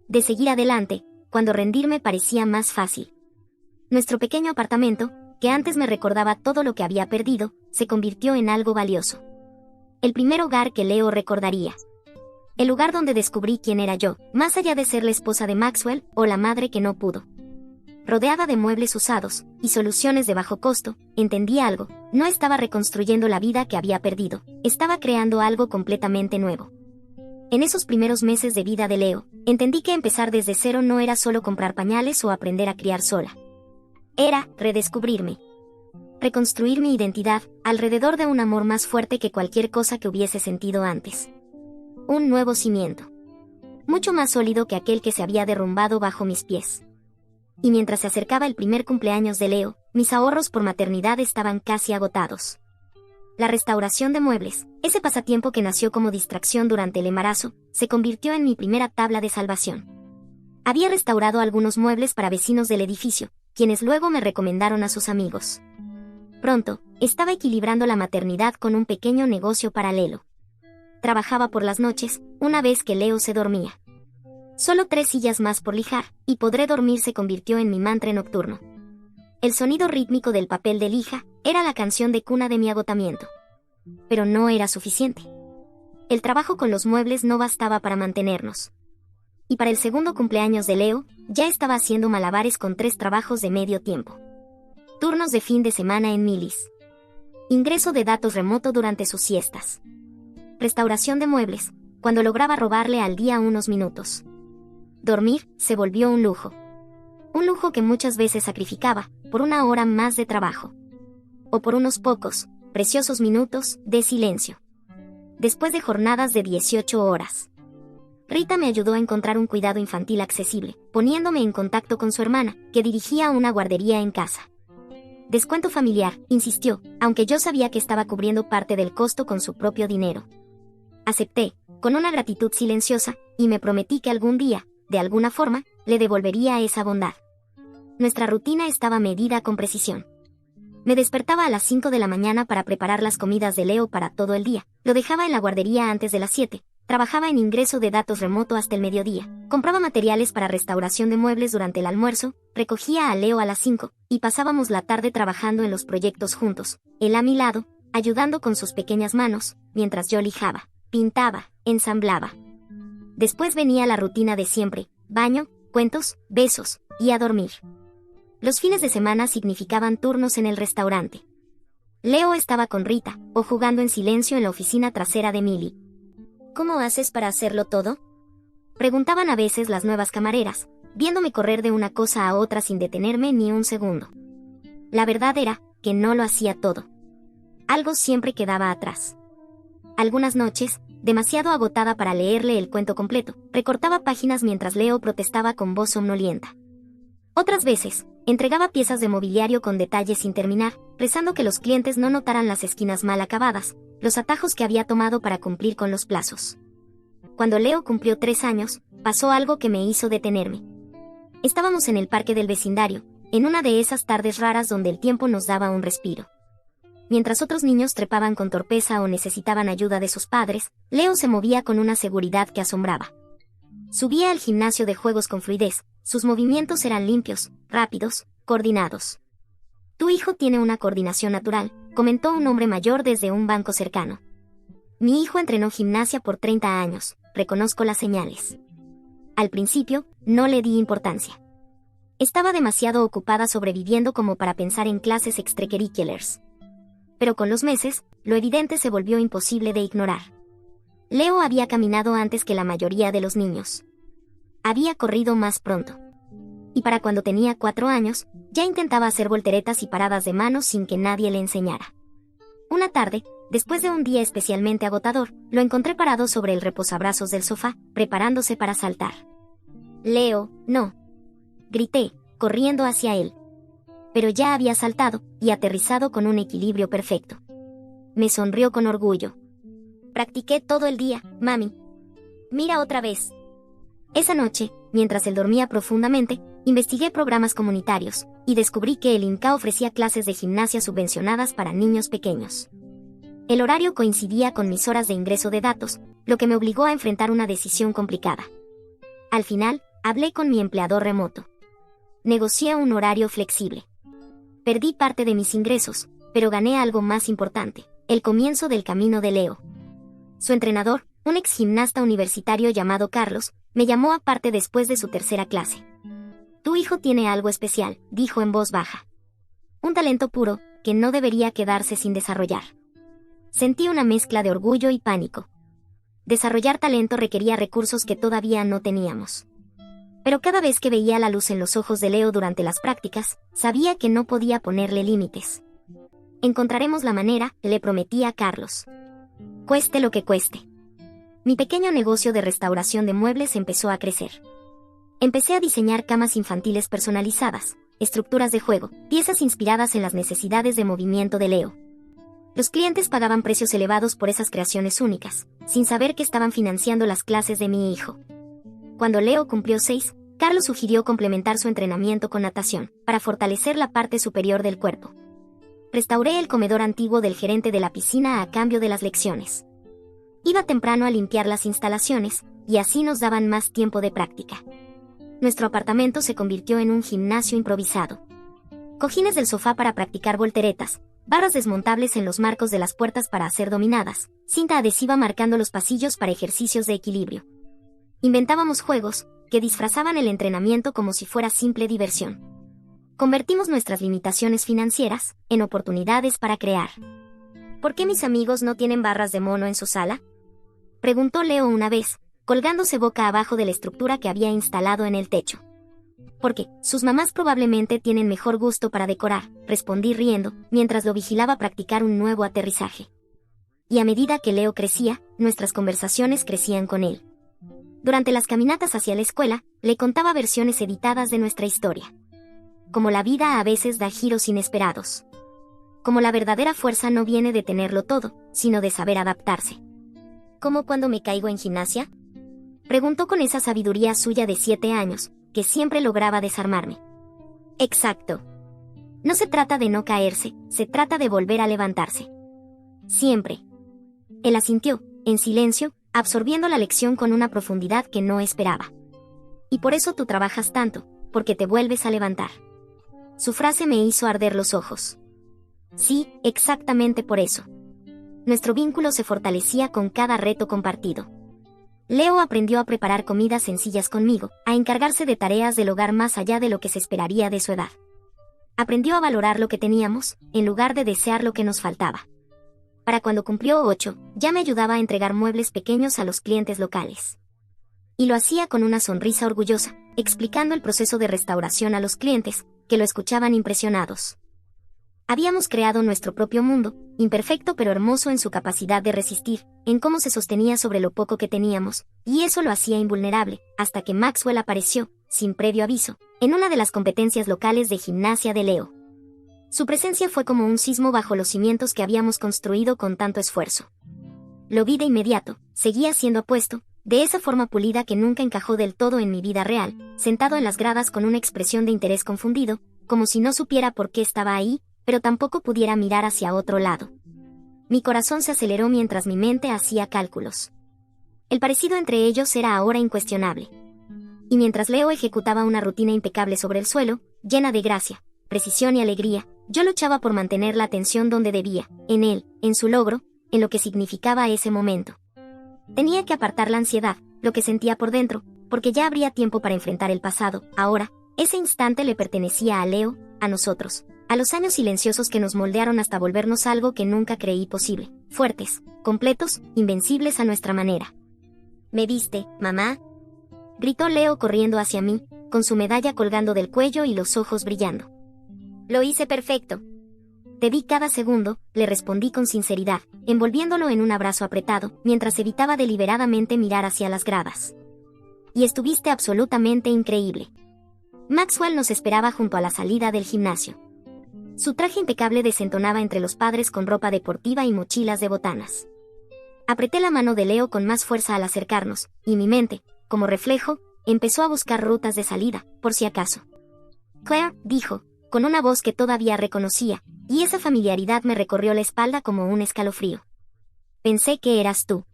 De seguir adelante, cuando rendirme parecía más fácil. Nuestro pequeño apartamento, que antes me recordaba todo lo que había perdido, se convirtió en algo valioso. El primer hogar que Leo recordaría. El lugar donde descubrí quién era yo, más allá de ser la esposa de Maxwell o la madre que no pudo. Rodeada de muebles usados y soluciones de bajo costo, entendí algo: no estaba reconstruyendo la vida que había perdido, estaba creando algo completamente nuevo. En esos primeros meses de vida de Leo, entendí que empezar desde cero no era solo comprar pañales o aprender a criar sola. Era redescubrirme. Reconstruir mi identidad alrededor de un amor más fuerte que cualquier cosa que hubiese sentido antes. Un nuevo cimiento. Mucho más sólido que aquel que se había derrumbado bajo mis pies. Y mientras se acercaba el primer cumpleaños de Leo, mis ahorros por maternidad estaban casi agotados. La restauración de muebles, ese pasatiempo que nació como distracción durante el embarazo, se convirtió en mi primera tabla de salvación. Había restaurado algunos muebles para vecinos del edificio, quienes luego me recomendaron a sus amigos. Pronto, estaba equilibrando la maternidad con un pequeño negocio paralelo. Trabajaba por las noches, una vez que Leo se dormía. Solo 3 sillas más por lijar, y podré dormir se convirtió en mi mantra nocturno. El sonido rítmico del papel de lija era la canción de cuna de mi agotamiento. Pero no era suficiente. El trabajo con los muebles no bastaba para mantenernos. Y para el segundo cumpleaños de Leo, ya estaba haciendo malabares con 3 trabajos de medio tiempo. Turnos de fin de semana en Milis. Ingreso de datos remoto durante sus siestas. Restauración de muebles, cuando lograba robarle al día unos minutos. Dormir se volvió un lujo. Un lujo que muchas veces sacrificaba por 1 hora más de trabajo. O por unos pocos, preciosos minutos de silencio. Después de jornadas de 18 horas. Rita me ayudó a encontrar un cuidado infantil accesible, poniéndome en contacto con su hermana, que dirigía una guardería en casa. Descuento familiar, insistió, aunque yo sabía que estaba cubriendo parte del costo con su propio dinero. Acepté, con una gratitud silenciosa, y me prometí que algún día, de alguna forma, le devolvería esa bondad. Nuestra rutina estaba medida con precisión. Me despertaba a las 5 de la mañana para preparar las comidas de Leo para todo el día, lo dejaba en la guardería antes de las 7, trabajaba en ingreso de datos remoto hasta el mediodía, compraba materiales para restauración de muebles durante el almuerzo, recogía a Leo a las 5, y pasábamos la tarde trabajando en los proyectos juntos, él a mi lado, ayudando con sus pequeñas manos, mientras yo lijaba, pintaba, ensamblaba. Después venía la rutina de siempre, baño, cuentos, besos, y a dormir. Los fines de semana significaban turnos en el restaurante. Leo estaba con Rita, o jugando en silencio en la oficina trasera de Millie. ¿Cómo haces para hacerlo todo?, preguntaban a veces las nuevas camareras, viéndome correr de una cosa a otra sin detenerme ni un segundo. La verdad era que no lo hacía todo. Algo siempre quedaba atrás. Algunas noches, demasiado agotada para leerle el cuento completo, recortaba páginas mientras Leo protestaba con voz somnolienta. Otras veces, entregaba piezas de mobiliario con detalles sin terminar, rezando que los clientes no notaran las esquinas mal acabadas, los atajos que había tomado para cumplir con los plazos. Cuando Leo cumplió 3 años, pasó algo que me hizo detenerme. Estábamos en el parque del vecindario, en una de esas tardes raras donde el tiempo nos daba un respiro. Mientras otros niños trepaban con torpeza o necesitaban ayuda de sus padres, Leo se movía con una seguridad que asombraba. Subía al gimnasio de juegos con fluidez, sus movimientos eran limpios, rápidos, coordinados. Tu hijo tiene una coordinación natural, comentó un hombre mayor desde un banco cercano. Mi hijo entrenó gimnasia por 30 años, reconozco las señales. Al principio, no le di importancia. Estaba demasiado ocupada sobreviviendo como para pensar en clases extracurriculars. Pero con los meses, lo evidente se volvió imposible de ignorar. Leo había caminado antes que la mayoría de los niños. Había corrido más pronto. Y para cuando tenía 4 años, ya intentaba hacer volteretas y paradas de manos sin que nadie le enseñara. Una tarde, después de un día especialmente agotador, lo encontré parado sobre el reposabrazos del sofá, preparándose para saltar. «Leo, no», grité, corriendo hacia él. Pero ya había saltado, y aterrizado con un equilibrio perfecto. Me sonrió con orgullo. «Practiqué todo el día, mami. Mira otra vez». Esa noche, mientras él dormía profundamente, investigué programas comunitarios, y descubrí que el INCA ofrecía clases de gimnasia subvencionadas para niños pequeños. El horario coincidía con mis horas de ingreso de datos, lo que me obligó a enfrentar una decisión complicada. Al final, hablé con mi empleador remoto. Negocié un horario flexible. Perdí parte de mis ingresos, pero gané algo más importante, el comienzo del camino de Leo. Su entrenador, un ex gimnasta universitario llamado Carlos, me llamó aparte después de su tercera clase. «Tu hijo tiene algo especial», dijo en voz baja. «Un talento puro, que no debería quedarse sin desarrollar». Sentí una mezcla de orgullo y pánico. Desarrollar talento requería recursos que todavía no teníamos. Pero cada vez que veía la luz en los ojos de Leo durante las prácticas, sabía que no podía ponerle límites. «Encontraremos la manera», le prometí a Carlos. Cueste lo que cueste. Mi pequeño negocio de restauración de muebles empezó a crecer. Empecé a diseñar camas infantiles personalizadas, estructuras de juego, piezas inspiradas en las necesidades de movimiento de Leo. Los clientes pagaban precios elevados por esas creaciones únicas, sin saber que estaban financiando las clases de mi hijo. Cuando Leo cumplió 6, Carlos sugirió complementar su entrenamiento con natación, para fortalecer la parte superior del cuerpo. Restauré el comedor antiguo del gerente de la piscina a cambio de las lecciones. Iba temprano a limpiar las instalaciones, y así nos daban más tiempo de práctica. Nuestro apartamento se convirtió en un gimnasio improvisado. Cojines del sofá para practicar volteretas, barras desmontables en los marcos de las puertas para hacer dominadas, cinta adhesiva marcando los pasillos para ejercicios de equilibrio. Inventábamos juegos que disfrazaban el entrenamiento como si fuera simple diversión. Convertimos nuestras limitaciones financieras en oportunidades para crear. ¿Por qué mis amigos no tienen barras de mono en su sala?, preguntó Leo una vez, colgándose boca abajo de la estructura que había instalado en el techo. Porque sus mamás probablemente tienen mejor gusto para decorar, respondí riendo, mientras lo vigilaba practicar un nuevo aterrizaje. Y a medida que Leo crecía, nuestras conversaciones crecían con él. Durante las caminatas hacia la escuela, le contaba versiones editadas de nuestra historia. Como la vida a veces da giros inesperados. Como la verdadera fuerza no viene de tenerlo todo, sino de saber adaptarse. ¿Cómo cuando me caigo en gimnasia?, preguntó con esa sabiduría suya de 7 años, que siempre lograba desarmarme. Exacto. No se trata de no caerse, se trata de volver a levantarse. Siempre. Él asintió, en silencio, absorbiendo la lección con una profundidad que no esperaba. Y por eso tú trabajas tanto, porque te vuelves a levantar. Su frase me hizo arder los ojos. Sí, exactamente por eso. Nuestro vínculo se fortalecía con cada reto compartido. Leo aprendió a preparar comidas sencillas conmigo, a encargarse de tareas del hogar más allá de lo que se esperaría de su edad. Aprendió a valorar lo que teníamos, en lugar de desear lo que nos faltaba. Para cuando cumplió 8, ya me ayudaba a entregar muebles pequeños a los clientes locales. Y lo hacía con una sonrisa orgullosa, explicando el proceso de restauración a los clientes, que lo escuchaban impresionados. Habíamos creado nuestro propio mundo, imperfecto pero hermoso en su capacidad de resistir, en cómo se sostenía sobre lo poco que teníamos, y eso lo hacía invulnerable, hasta que Maxwell apareció, sin previo aviso, en una de las competencias locales de gimnasia de Leo. Su presencia fue como un sismo bajo los cimientos que habíamos construido con tanto esfuerzo. Lo vi de inmediato, seguía siendo apuesto, de esa forma pulida que nunca encajó del todo en mi vida real, sentado en las gradas con una expresión de interés confundido, como si no supiera por qué estaba ahí, pero tampoco pudiera mirar hacia otro lado. Mi corazón se aceleró mientras mi mente hacía cálculos. El parecido entre ellos era ahora incuestionable. Y mientras Leo ejecutaba una rutina impecable sobre el suelo, llena de gracia, precisión y alegría, yo luchaba por mantener la atención donde debía, en él, en su logro, en lo que significaba ese momento. Tenía que apartar la ansiedad, lo que sentía por dentro, porque ya habría tiempo para enfrentar el pasado. Ahora, ese instante le pertenecía a Leo, a nosotros, a los años silenciosos que nos moldearon hasta volvernos algo que nunca creí posible, fuertes, completos, invencibles a nuestra manera. ¿Me viste, mamá?, gritó Leo corriendo hacia mí, con su medalla colgando del cuello y los ojos brillando. Lo hice perfecto. Te vi cada segundo, le respondí con sinceridad, envolviéndolo en un abrazo apretado, mientras evitaba deliberadamente mirar hacia las gradas. Y estuviste absolutamente increíble. Maxwell nos esperaba junto a la salida del gimnasio. Su traje impecable desentonaba entre los padres con ropa deportiva y mochilas de botanas. Apreté la mano de Leo con más fuerza al acercarnos, y mi mente, como reflejo, empezó a buscar rutas de salida, por si acaso. Claire, dijo, con una voz que todavía reconocía, y esa familiaridad me recorrió la espalda como un escalofrío. Pensé que eras tú.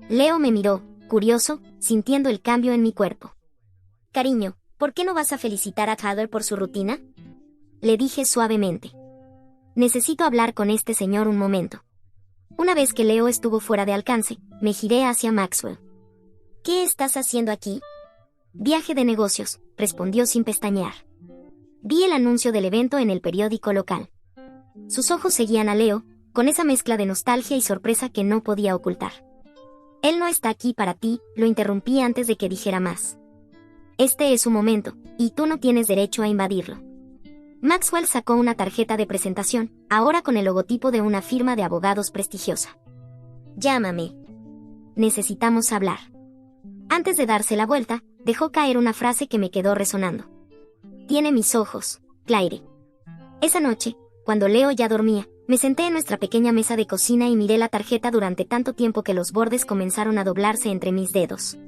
Leo me miró, curioso, sintiendo el cambio en mi cuerpo. Cariño, ¿por qué no vas a felicitar a Tyler por su rutina?, le dije suavemente. Necesito hablar con este señor un momento. Una vez que Leo estuvo fuera de alcance, me giré hacia Maxwell. ¿Qué estás haciendo aquí? Viaje de negocios, respondió sin pestañear. Vi el anuncio del evento en el periódico local. Sus ojos seguían a Leo, con esa mezcla de nostalgia y sorpresa que no podía ocultar. Él no está aquí para ti, lo interrumpí antes de que dijera más. Este es su momento, y tú no tienes derecho a invadirlo. Maxwell sacó una tarjeta de presentación, ahora con el logotipo de una firma de abogados prestigiosa. Llámame. Necesitamos hablar. Antes de darse la vuelta, dejó caer una frase que me quedó resonando. Tiene mis ojos, Claire. Esa noche, cuando Leo ya dormía, me senté en nuestra pequeña mesa de cocina y miré la tarjeta durante tanto tiempo que los bordes comenzaron a doblarse entre mis dedos.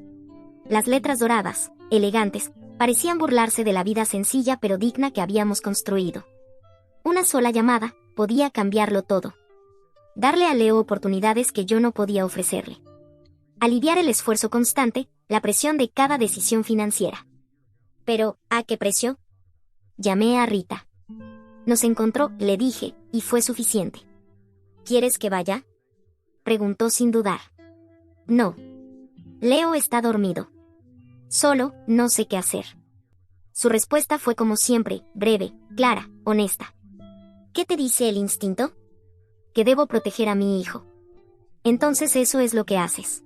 Las letras doradas, elegantes, parecían burlarse de la vida sencilla pero digna que habíamos construido. Una sola llamada podía cambiarlo todo. Darle a Leo oportunidades que yo no podía ofrecerle. Aliviar el esfuerzo constante, la presión de cada decisión financiera. Pero, ¿a qué precio? Llamé a Rita. Nos encontró, le dije, y fue suficiente. ¿Quieres que vaya?, preguntó sin dudar. No. Leo está dormido. Solo, no sé qué hacer. Su respuesta fue como siempre, breve, clara, honesta. ¿Qué te dice el instinto? Que debo proteger a mi hijo. Entonces eso es lo que haces.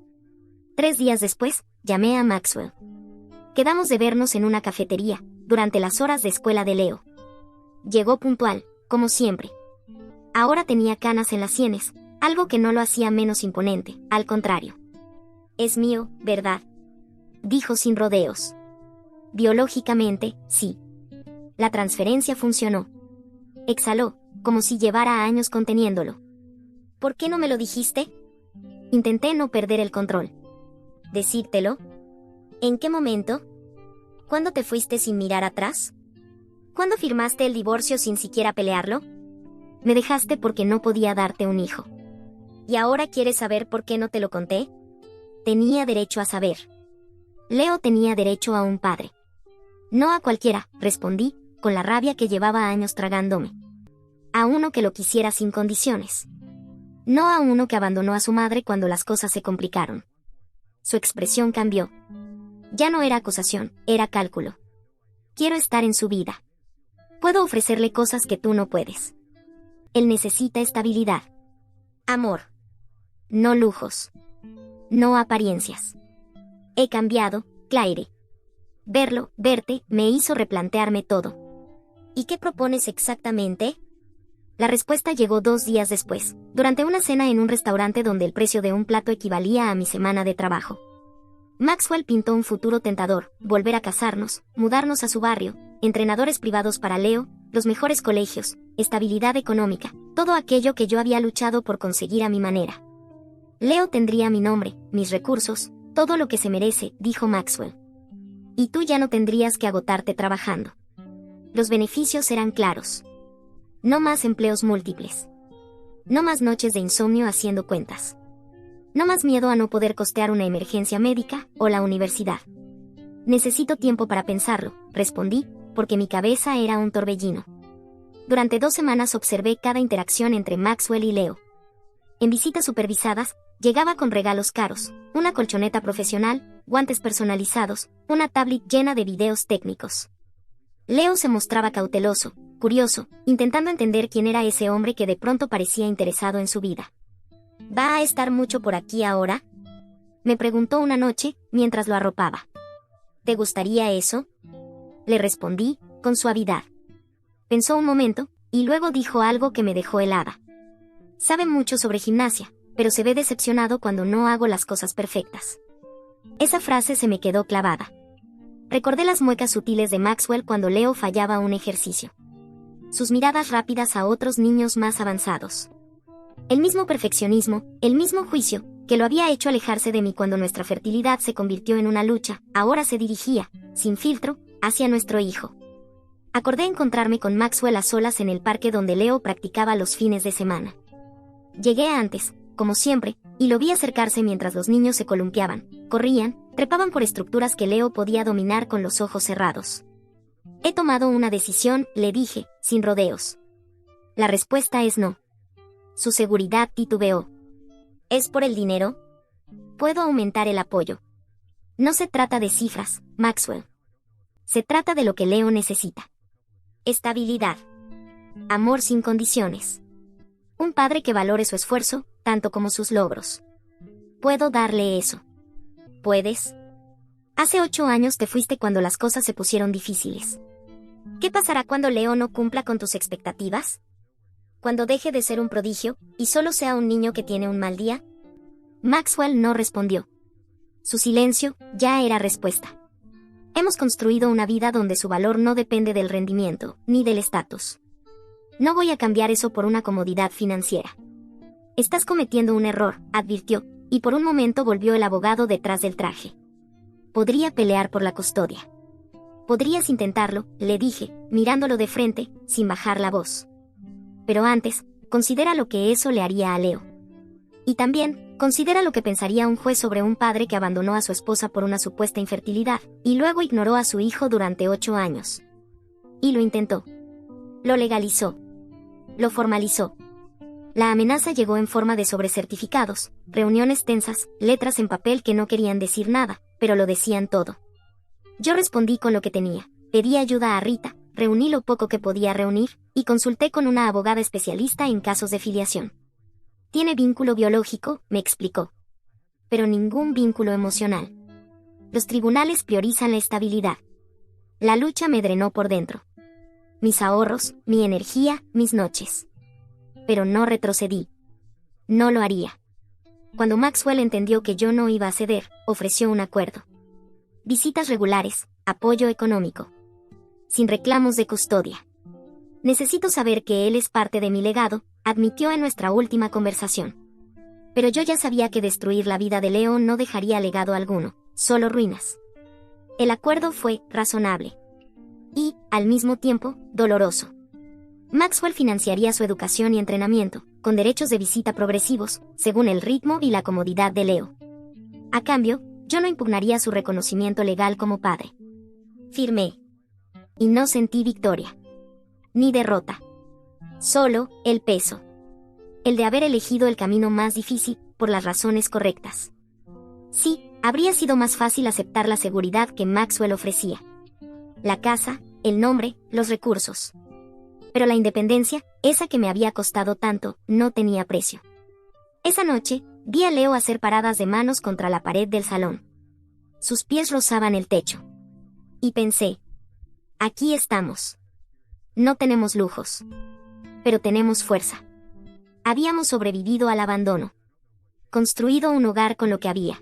3 días después, llamé a Maxwell. Quedamos de vernos en una cafetería, durante las horas de escuela de Leo. Llegó puntual, como siempre. Ahora tenía canas en las sienes, algo que no lo hacía menos imponente, al contrario. Es mío, ¿verdad?, dijo sin rodeos. Biológicamente, sí. La transferencia funcionó. Exhaló, como si llevara años conteniéndolo. ¿Por qué no me lo dijiste? Intenté no perder el control. ¿Decírtelo? ¿En qué momento? ¿Cuándo te fuiste sin mirar atrás? ¿Cuándo firmaste el divorcio sin siquiera pelearlo? Me dejaste porque no podía darte un hijo. ¿Y ahora quieres saber por qué no te lo conté? Tenía derecho a saber. Leo tenía derecho a un padre. No a cualquiera, respondí, con la rabia que llevaba años tragándome. A uno que lo quisiera sin condiciones. No a uno que abandonó a su madre cuando las cosas se complicaron. Su expresión cambió. Ya no era acusación, era cálculo. Quiero estar en su vida. Puedo ofrecerle cosas que tú no puedes. Él necesita estabilidad. Amor. No lujos. No apariencias. He cambiado, Claire. Verlo, verte, me hizo replantearme todo. ¿Y qué propones exactamente? La respuesta llegó 2 días después, durante una cena en un restaurante donde el precio de un plato equivalía a mi semana de trabajo. Maxwell pintó un futuro tentador: volver a casarnos, mudarnos a su barrio, entrenadores privados para Leo, los mejores colegios, estabilidad económica, todo aquello que yo había luchado por conseguir a mi manera. Leo tendría mi nombre, mis recursos, todo lo que se merece, dijo Maxwell. Y tú ya no tendrías que agotarte trabajando. Los beneficios eran claros. No más empleos múltiples. No más noches de insomnio haciendo cuentas. No más miedo a no poder costear una emergencia médica o la universidad. Necesito tiempo para pensarlo, respondí, porque mi cabeza era un torbellino. Durante 2 semanas observé cada interacción entre Maxwell y Leo. En visitas supervisadas, llegaba con regalos caros, una colchoneta profesional, guantes personalizados, una tablet llena de videos técnicos. Leo se mostraba cauteloso, curioso, intentando entender quién era ese hombre que de pronto parecía interesado en su vida. ¿Va a estar mucho por aquí ahora?, me preguntó una noche, mientras lo arropaba. ¿Te gustaría eso?, le respondí, con suavidad. Pensó un momento, y luego dijo algo que me dejó helada. Sabe mucho sobre gimnasia, pero se ve decepcionado cuando no hago las cosas perfectas. Esa frase se me quedó clavada. Recordé las muecas sutiles de Maxwell cuando Leo fallaba un ejercicio. Sus miradas rápidas a otros niños más avanzados. El mismo perfeccionismo, el mismo juicio, que lo había hecho alejarse de mí cuando nuestra fertilidad se convirtió en una lucha, ahora se dirigía, sin filtro, hacia nuestro hijo. Acordé encontrarme con Maxwell a solas en el parque donde Leo practicaba los fines de semana. Llegué antes, como siempre, y lo vi acercarse mientras los niños se columpiaban, corrían, trepaban por estructuras que Leo podía dominar con los ojos cerrados. He tomado una decisión, le dije, sin rodeos. La respuesta es no. Su seguridad titubeó. ¿Es por el dinero? Puedo aumentar el apoyo. No se trata de cifras, Maxwell. Se trata de lo que Leo necesita. Estabilidad. Amor sin condiciones. Un padre que valore su esfuerzo, tanto como sus logros. Puedo darle eso. ¿Puedes? Hace 8 años te fuiste cuando las cosas se pusieron difíciles. ¿Qué pasará cuando Leo no cumpla con tus expectativas? ¿Cuando deje de ser un prodigio, y solo sea un niño que tiene un mal día? Maxwell no respondió. Su silencio ya era respuesta. Hemos construido una vida donde su valor no depende del rendimiento, ni del estatus. No voy a cambiar eso por una comodidad financiera. Estás cometiendo un error, advirtió, y por un momento volvió el abogado detrás del traje. Podría pelear por la custodia. Podrías intentarlo, le dije, mirándolo de frente, sin bajar la voz. Pero antes, considera lo que eso le haría a Leo. Y también, considera lo que pensaría un juez sobre un padre que abandonó a su esposa por una supuesta infertilidad, y luego ignoró a su hijo durante 8 años. Y lo intentó. Lo legalizó. Lo formalizó. La amenaza llegó en forma de sobrecertificados, reuniones tensas, letras en papel que no querían decir nada, pero lo decían todo. Yo respondí con lo que tenía, pedí ayuda a Rita, reuní lo poco que podía reunir, y consulté con una abogada especialista en casos de filiación. Tiene vínculo biológico, me explicó. Pero ningún vínculo emocional. Los tribunales priorizan la estabilidad. La lucha me drenó por dentro. Mis ahorros, mi energía, mis noches. Pero no retrocedí. No lo haría. Cuando Maxwell entendió que yo no iba a ceder, ofreció un acuerdo. Visitas regulares, apoyo económico. Sin reclamos de custodia. Necesito saber que él es parte de mi legado, admitió en nuestra última conversación. Pero yo ya sabía que destruir la vida de Leo no dejaría legado alguno, solo ruinas. El acuerdo fue razonable. Y, al mismo tiempo, doloroso. Maxwell financiaría su educación y entrenamiento, con derechos de visita progresivos, según el ritmo y la comodidad de Leo. A cambio, yo no impugnaría su reconocimiento legal como padre. Firmé. Y no sentí victoria. Ni derrota. Solo el peso. El de haber elegido el camino más difícil, por las razones correctas. Sí, habría sido más fácil aceptar la seguridad que Maxwell ofrecía. La casa, el nombre, los recursos. Pero la independencia, esa que me había costado tanto, no tenía precio. Esa noche, vi a Leo hacer paradas de manos contra la pared del salón. Sus pies rozaban el techo. Y pensé, aquí estamos. No tenemos lujos. Pero tenemos fuerza. Habíamos sobrevivido al abandono. Construido un hogar con lo que había.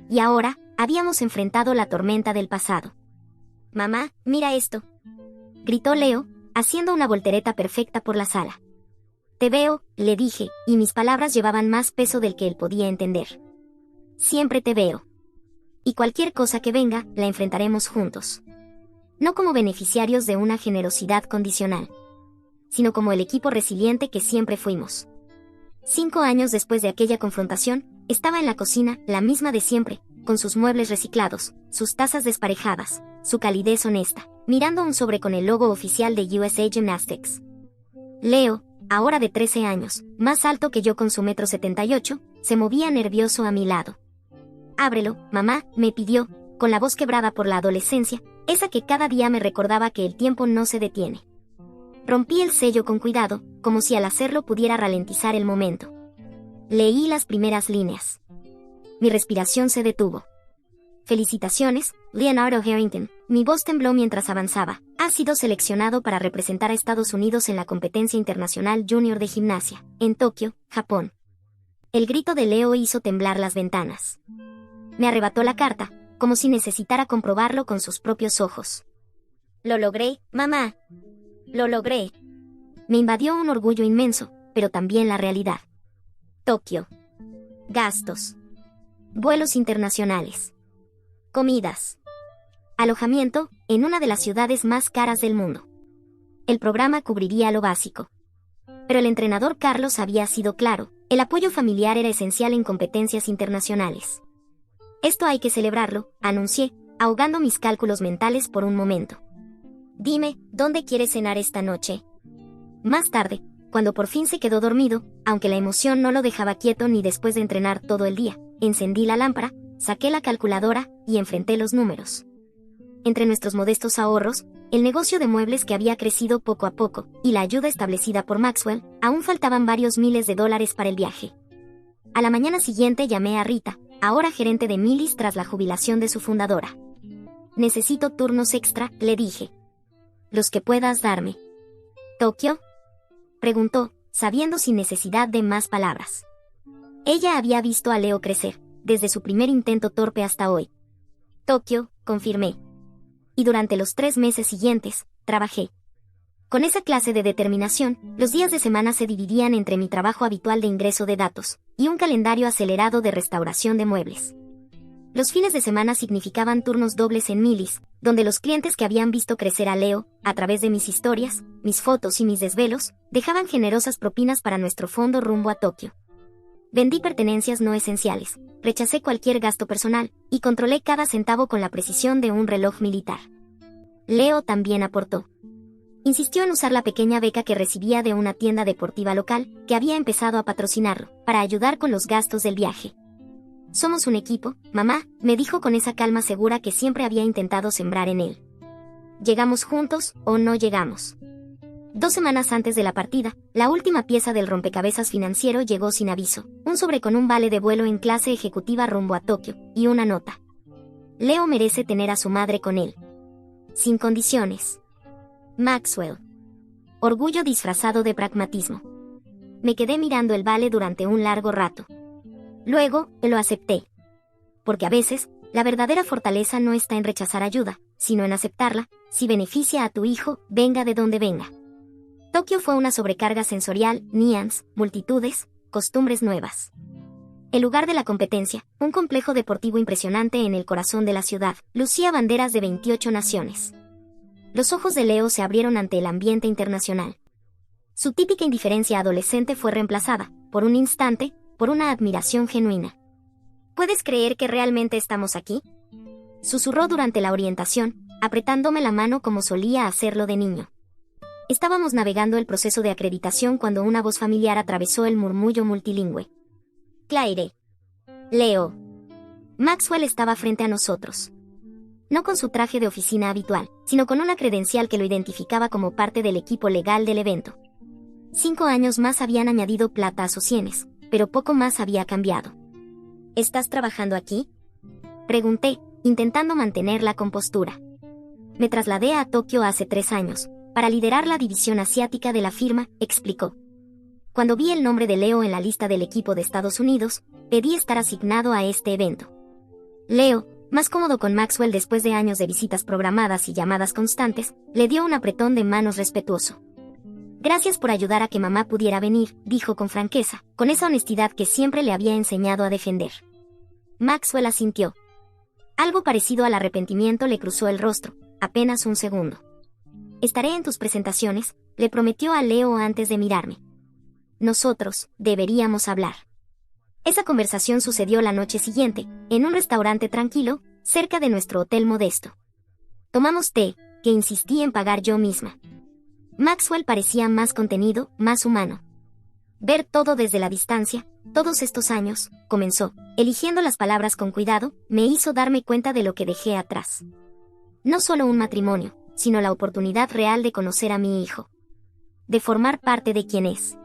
Y ahora, habíamos enfrentado la tormenta del pasado. Mamá, mira esto. Gritó Leo, haciendo una voltereta perfecta por la sala. Te veo, le dije, y mis palabras llevaban más peso del que él podía entender. Siempre te veo. Y cualquier cosa que venga, la enfrentaremos juntos. No como beneficiarios de una generosidad condicional, sino como el equipo resiliente que siempre fuimos. 5 años después de aquella confrontación, estaba en la cocina, la misma de siempre, con sus muebles reciclados, sus tazas desparejadas, su calidez honesta, mirando un sobre con el logo oficial de USA Gymnastics. Leo, ahora de 13 años, más alto que yo con su 1,78 m, se movía nervioso a mi lado. Ábrelo, mamá, me pidió, con la voz quebrada por la adolescencia, esa que cada día me recordaba que el tiempo no se detiene. Rompí el sello con cuidado, como si al hacerlo pudiera ralentizar el momento. Leí las primeras líneas. Mi respiración se detuvo. Felicitaciones, Leonardo Harrington. Mi voz tembló mientras avanzaba. Has sido seleccionado para representar a Estados Unidos en la competencia internacional junior de gimnasia, en Tokio, Japón. El grito de Leo hizo temblar las ventanas. Me arrebató la carta, como si necesitara comprobarlo con sus propios ojos. Lo logré, mamá. Lo logré. Me invadió un orgullo inmenso, pero también la realidad. Tokio. Gastos. Vuelos internacionales. Comidas. Alojamiento, en una de las ciudades más caras del mundo. El programa cubriría lo básico. Pero el entrenador Carlos había sido claro, el apoyo familiar era esencial en competencias internacionales. Esto hay que celebrarlo, anuncié, ahogando mis cálculos mentales por un momento. Dime, ¿dónde quieres cenar esta noche? Más tarde, cuando por fin se quedó dormido, aunque la emoción no lo dejaba quieto ni después de entrenar todo el día, encendí la lámpara, saqué la calculadora y enfrenté los números. Entre nuestros modestos ahorros, el negocio de muebles que había crecido poco a poco, y la ayuda establecida por Maxwell, aún faltaban varios miles de dólares para el viaje. A la mañana siguiente llamé a Rita, ahora gerente de Millis tras la jubilación de su fundadora. Necesito turnos extra, le dije. Los que puedas darme. ¿Tokio? Preguntó, sabiendo sin necesidad de más palabras. Ella había visto a Leo crecer, desde su primer intento torpe hasta hoy. Tokio, confirmé. y durante los 3 meses siguientes, trabajé. Con esa clase de determinación, los días de semana se dividían entre mi trabajo habitual de ingreso de datos y un calendario acelerado de restauración de muebles. Los fines de semana significaban turnos dobles en Millis, donde los clientes que habían visto crecer a Leo, a través de mis historias, mis fotos y mis desvelos, dejaban generosas propinas para nuestro fondo rumbo a Tokio. Vendí pertenencias no esenciales, rechacé cualquier gasto personal, y controlé cada centavo con la precisión de un reloj militar. Leo también aportó. Insistió en usar la pequeña beca que recibía de una tienda deportiva local, que había empezado a patrocinarlo, para ayudar con los gastos del viaje. Somos un equipo, mamá, me dijo con esa calma segura que siempre había intentado sembrar en él. Llegamos juntos, o no llegamos. 2 semanas antes de la partida, la última pieza del rompecabezas financiero llegó sin aviso, un sobre con un vale de vuelo en clase ejecutiva rumbo a Tokio, y una nota. Leo merece tener a su madre con él. Sin condiciones. Maxwell. Orgullo disfrazado de pragmatismo. Me quedé mirando el vale durante un largo rato. Luego, lo acepté. Porque a veces, la verdadera fortaleza no está en rechazar ayuda, sino en aceptarla, si beneficia a tu hijo, venga de donde venga. Tokio fue una sobrecarga sensorial, nians, multitudes, costumbres nuevas. El lugar de la competencia, un complejo deportivo impresionante en el corazón de la ciudad, lucía banderas de 28 naciones. Los ojos de Leo se abrieron ante el ambiente internacional. Su típica indiferencia adolescente fue reemplazada, por un instante, por una admiración genuina. ¿Puedes creer que realmente estamos aquí?, susurró durante la orientación, apretándome la mano como solía hacerlo de niño. Estábamos navegando el proceso de acreditación cuando una voz familiar atravesó el murmullo multilingüe. Claire. Leo. Maxwell estaba frente a nosotros. No con su traje de oficina habitual, sino con una credencial que lo identificaba como parte del equipo legal del evento. 5 años más habían añadido plata a sus sienes, pero poco más había cambiado. ¿Estás trabajando aquí?, pregunté, intentando mantener la compostura. Me trasladé a Tokio hace 3 años, para liderar la división asiática de la firma, explicó. Cuando vi el nombre de Leo en la lista del equipo de Estados Unidos, pedí estar asignado a este evento. Leo, más cómodo con Maxwell después de años de visitas programadas y llamadas constantes, le dio un apretón de manos respetuoso. Gracias por ayudar a que mamá pudiera venir, dijo con franqueza, con esa honestidad que siempre le había enseñado a defender. Maxwell asintió. Algo parecido al arrepentimiento le cruzó el rostro, apenas un segundo. Estaré en tus presentaciones, le prometió a Leo antes de mirarme. Nosotros, deberíamos hablar. Esa conversación sucedió la noche siguiente, en un restaurante tranquilo, cerca de nuestro hotel modesto. Tomamos té, que insistí en pagar yo misma. Maxwell parecía más contenido, más humano. Ver todo desde la distancia, todos estos años, comenzó, eligiendo las palabras con cuidado, me hizo darme cuenta de lo que dejé atrás. No solo un matrimonio, sino la oportunidad real de conocer a mi hijo. De formar parte de quien es.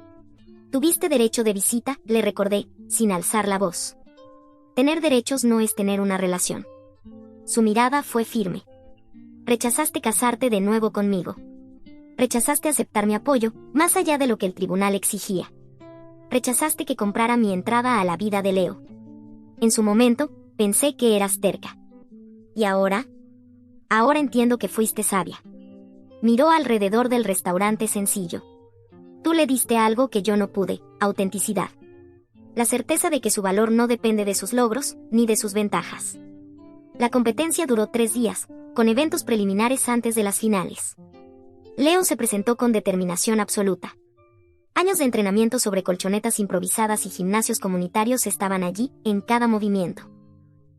Tuviste derecho de visita, le recordé, sin alzar la voz. Tener derechos no es tener una relación. Su mirada fue firme. Rechazaste casarte de nuevo conmigo. Rechazaste aceptar mi apoyo, más allá de lo que el tribunal exigía. Rechazaste que comprara mi entrada a la vida de Leo. En su momento, pensé que eras terca. ¿Y ahora? Ahora entiendo que fuiste sabia. Miró alrededor del restaurante sencillo. Tú le diste algo que yo no pude, autenticidad. La certeza de que su valor no depende de sus logros, ni de sus ventajas. La competencia duró 3 días, con eventos preliminares antes de las finales. Leo se presentó con determinación absoluta. Años de entrenamiento sobre colchonetas improvisadas y gimnasios comunitarios estaban allí, en cada movimiento.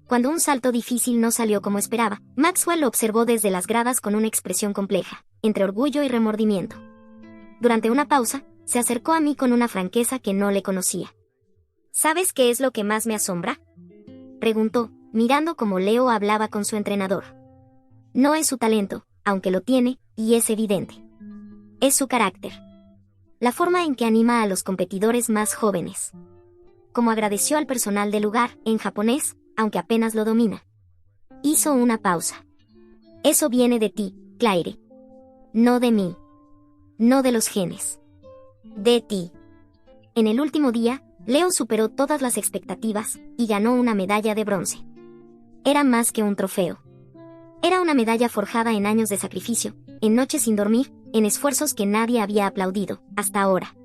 Cuando un salto difícil no salió como esperaba, Maxwell lo observó desde las gradas con una expresión compleja, entre orgullo y remordimiento. Durante una pausa, se acercó a mí con una franqueza que no le conocía. ¿Sabes qué es lo que más me asombra?, preguntó, mirando cómo Leo hablaba con su entrenador. No es su talento, aunque lo tiene, y es evidente. Es su carácter. La forma en que anima a los competidores más jóvenes. Como agradeció al personal del lugar, en japonés, aunque apenas lo domina. Hizo una pausa. Eso viene de ti, Claire. No de mí. No de los genes. De ti. En el último día, Leo superó todas las expectativas, y ganó una medalla de bronce. Era más que un trofeo. Era una medalla forjada en años de sacrificio, en noches sin dormir, en esfuerzos que nadie había aplaudido, hasta ahora.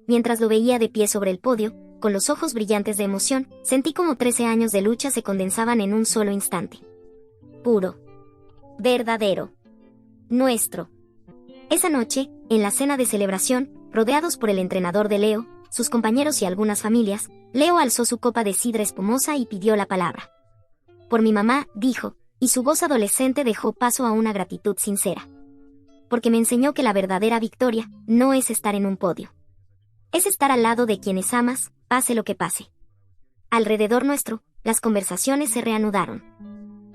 Mientras lo veía de pie sobre el podio, con los ojos brillantes de emoción, sentí como 13 años de lucha se condensaban en un solo instante. Puro. Verdadero. Nuestro. Esa noche, en la cena de celebración, rodeados por el entrenador de Leo, sus compañeros y algunas familias, Leo alzó su copa de sidra espumosa y pidió la palabra. Por mi mamá, dijo, y su voz adolescente dejó paso a una gratitud sincera. Porque me enseñó que la verdadera victoria no es estar en un podio. Es estar al lado de quienes amas, pase lo que pase. Alrededor nuestro, las conversaciones se reanudaron.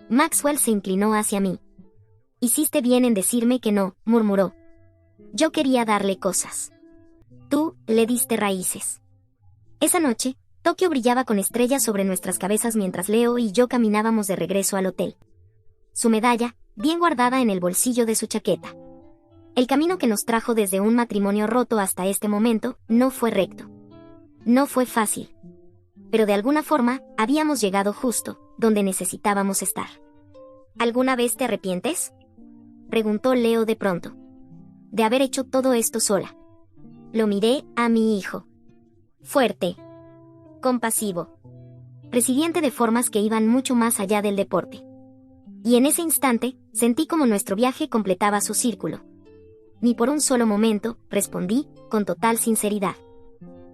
Maxwell se inclinó hacia mí. Hiciste bien en decirme que no, murmuró. Yo quería darle cosas. Tú, le diste raíces. Esa noche, Tokio brillaba con estrellas sobre nuestras cabezas mientras Leo y yo caminábamos de regreso al hotel. Su medalla, bien guardada en el bolsillo de su chaqueta. El camino que nos trajo desde un matrimonio roto hasta este momento, no fue recto. No fue fácil. Pero de alguna forma, habíamos llegado justo, donde necesitábamos estar. ¿Alguna vez te arrepientes?, preguntó Leo de pronto. De haber hecho todo esto sola. Lo miré a mi hijo. Fuerte. Compasivo. Resiliente de formas que iban mucho más allá del deporte. Y en ese instante, sentí como nuestro viaje completaba su círculo. Ni por un solo momento, respondí, con total sinceridad.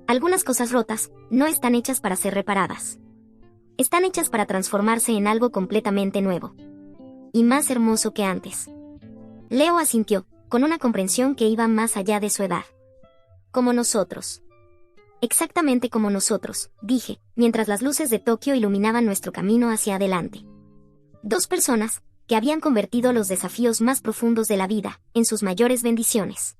Algunas cosas rotas, no están hechas para ser reparadas. Están hechas para transformarse en algo completamente nuevo. Y más hermoso que antes. Leo asintió, con una comprensión que iba más allá de su edad. Como nosotros. Exactamente como nosotros, dije, mientras las luces de Tokio iluminaban nuestro camino hacia adelante. Dos personas, que habían convertido los desafíos más profundos de la vida, en sus mayores bendiciones.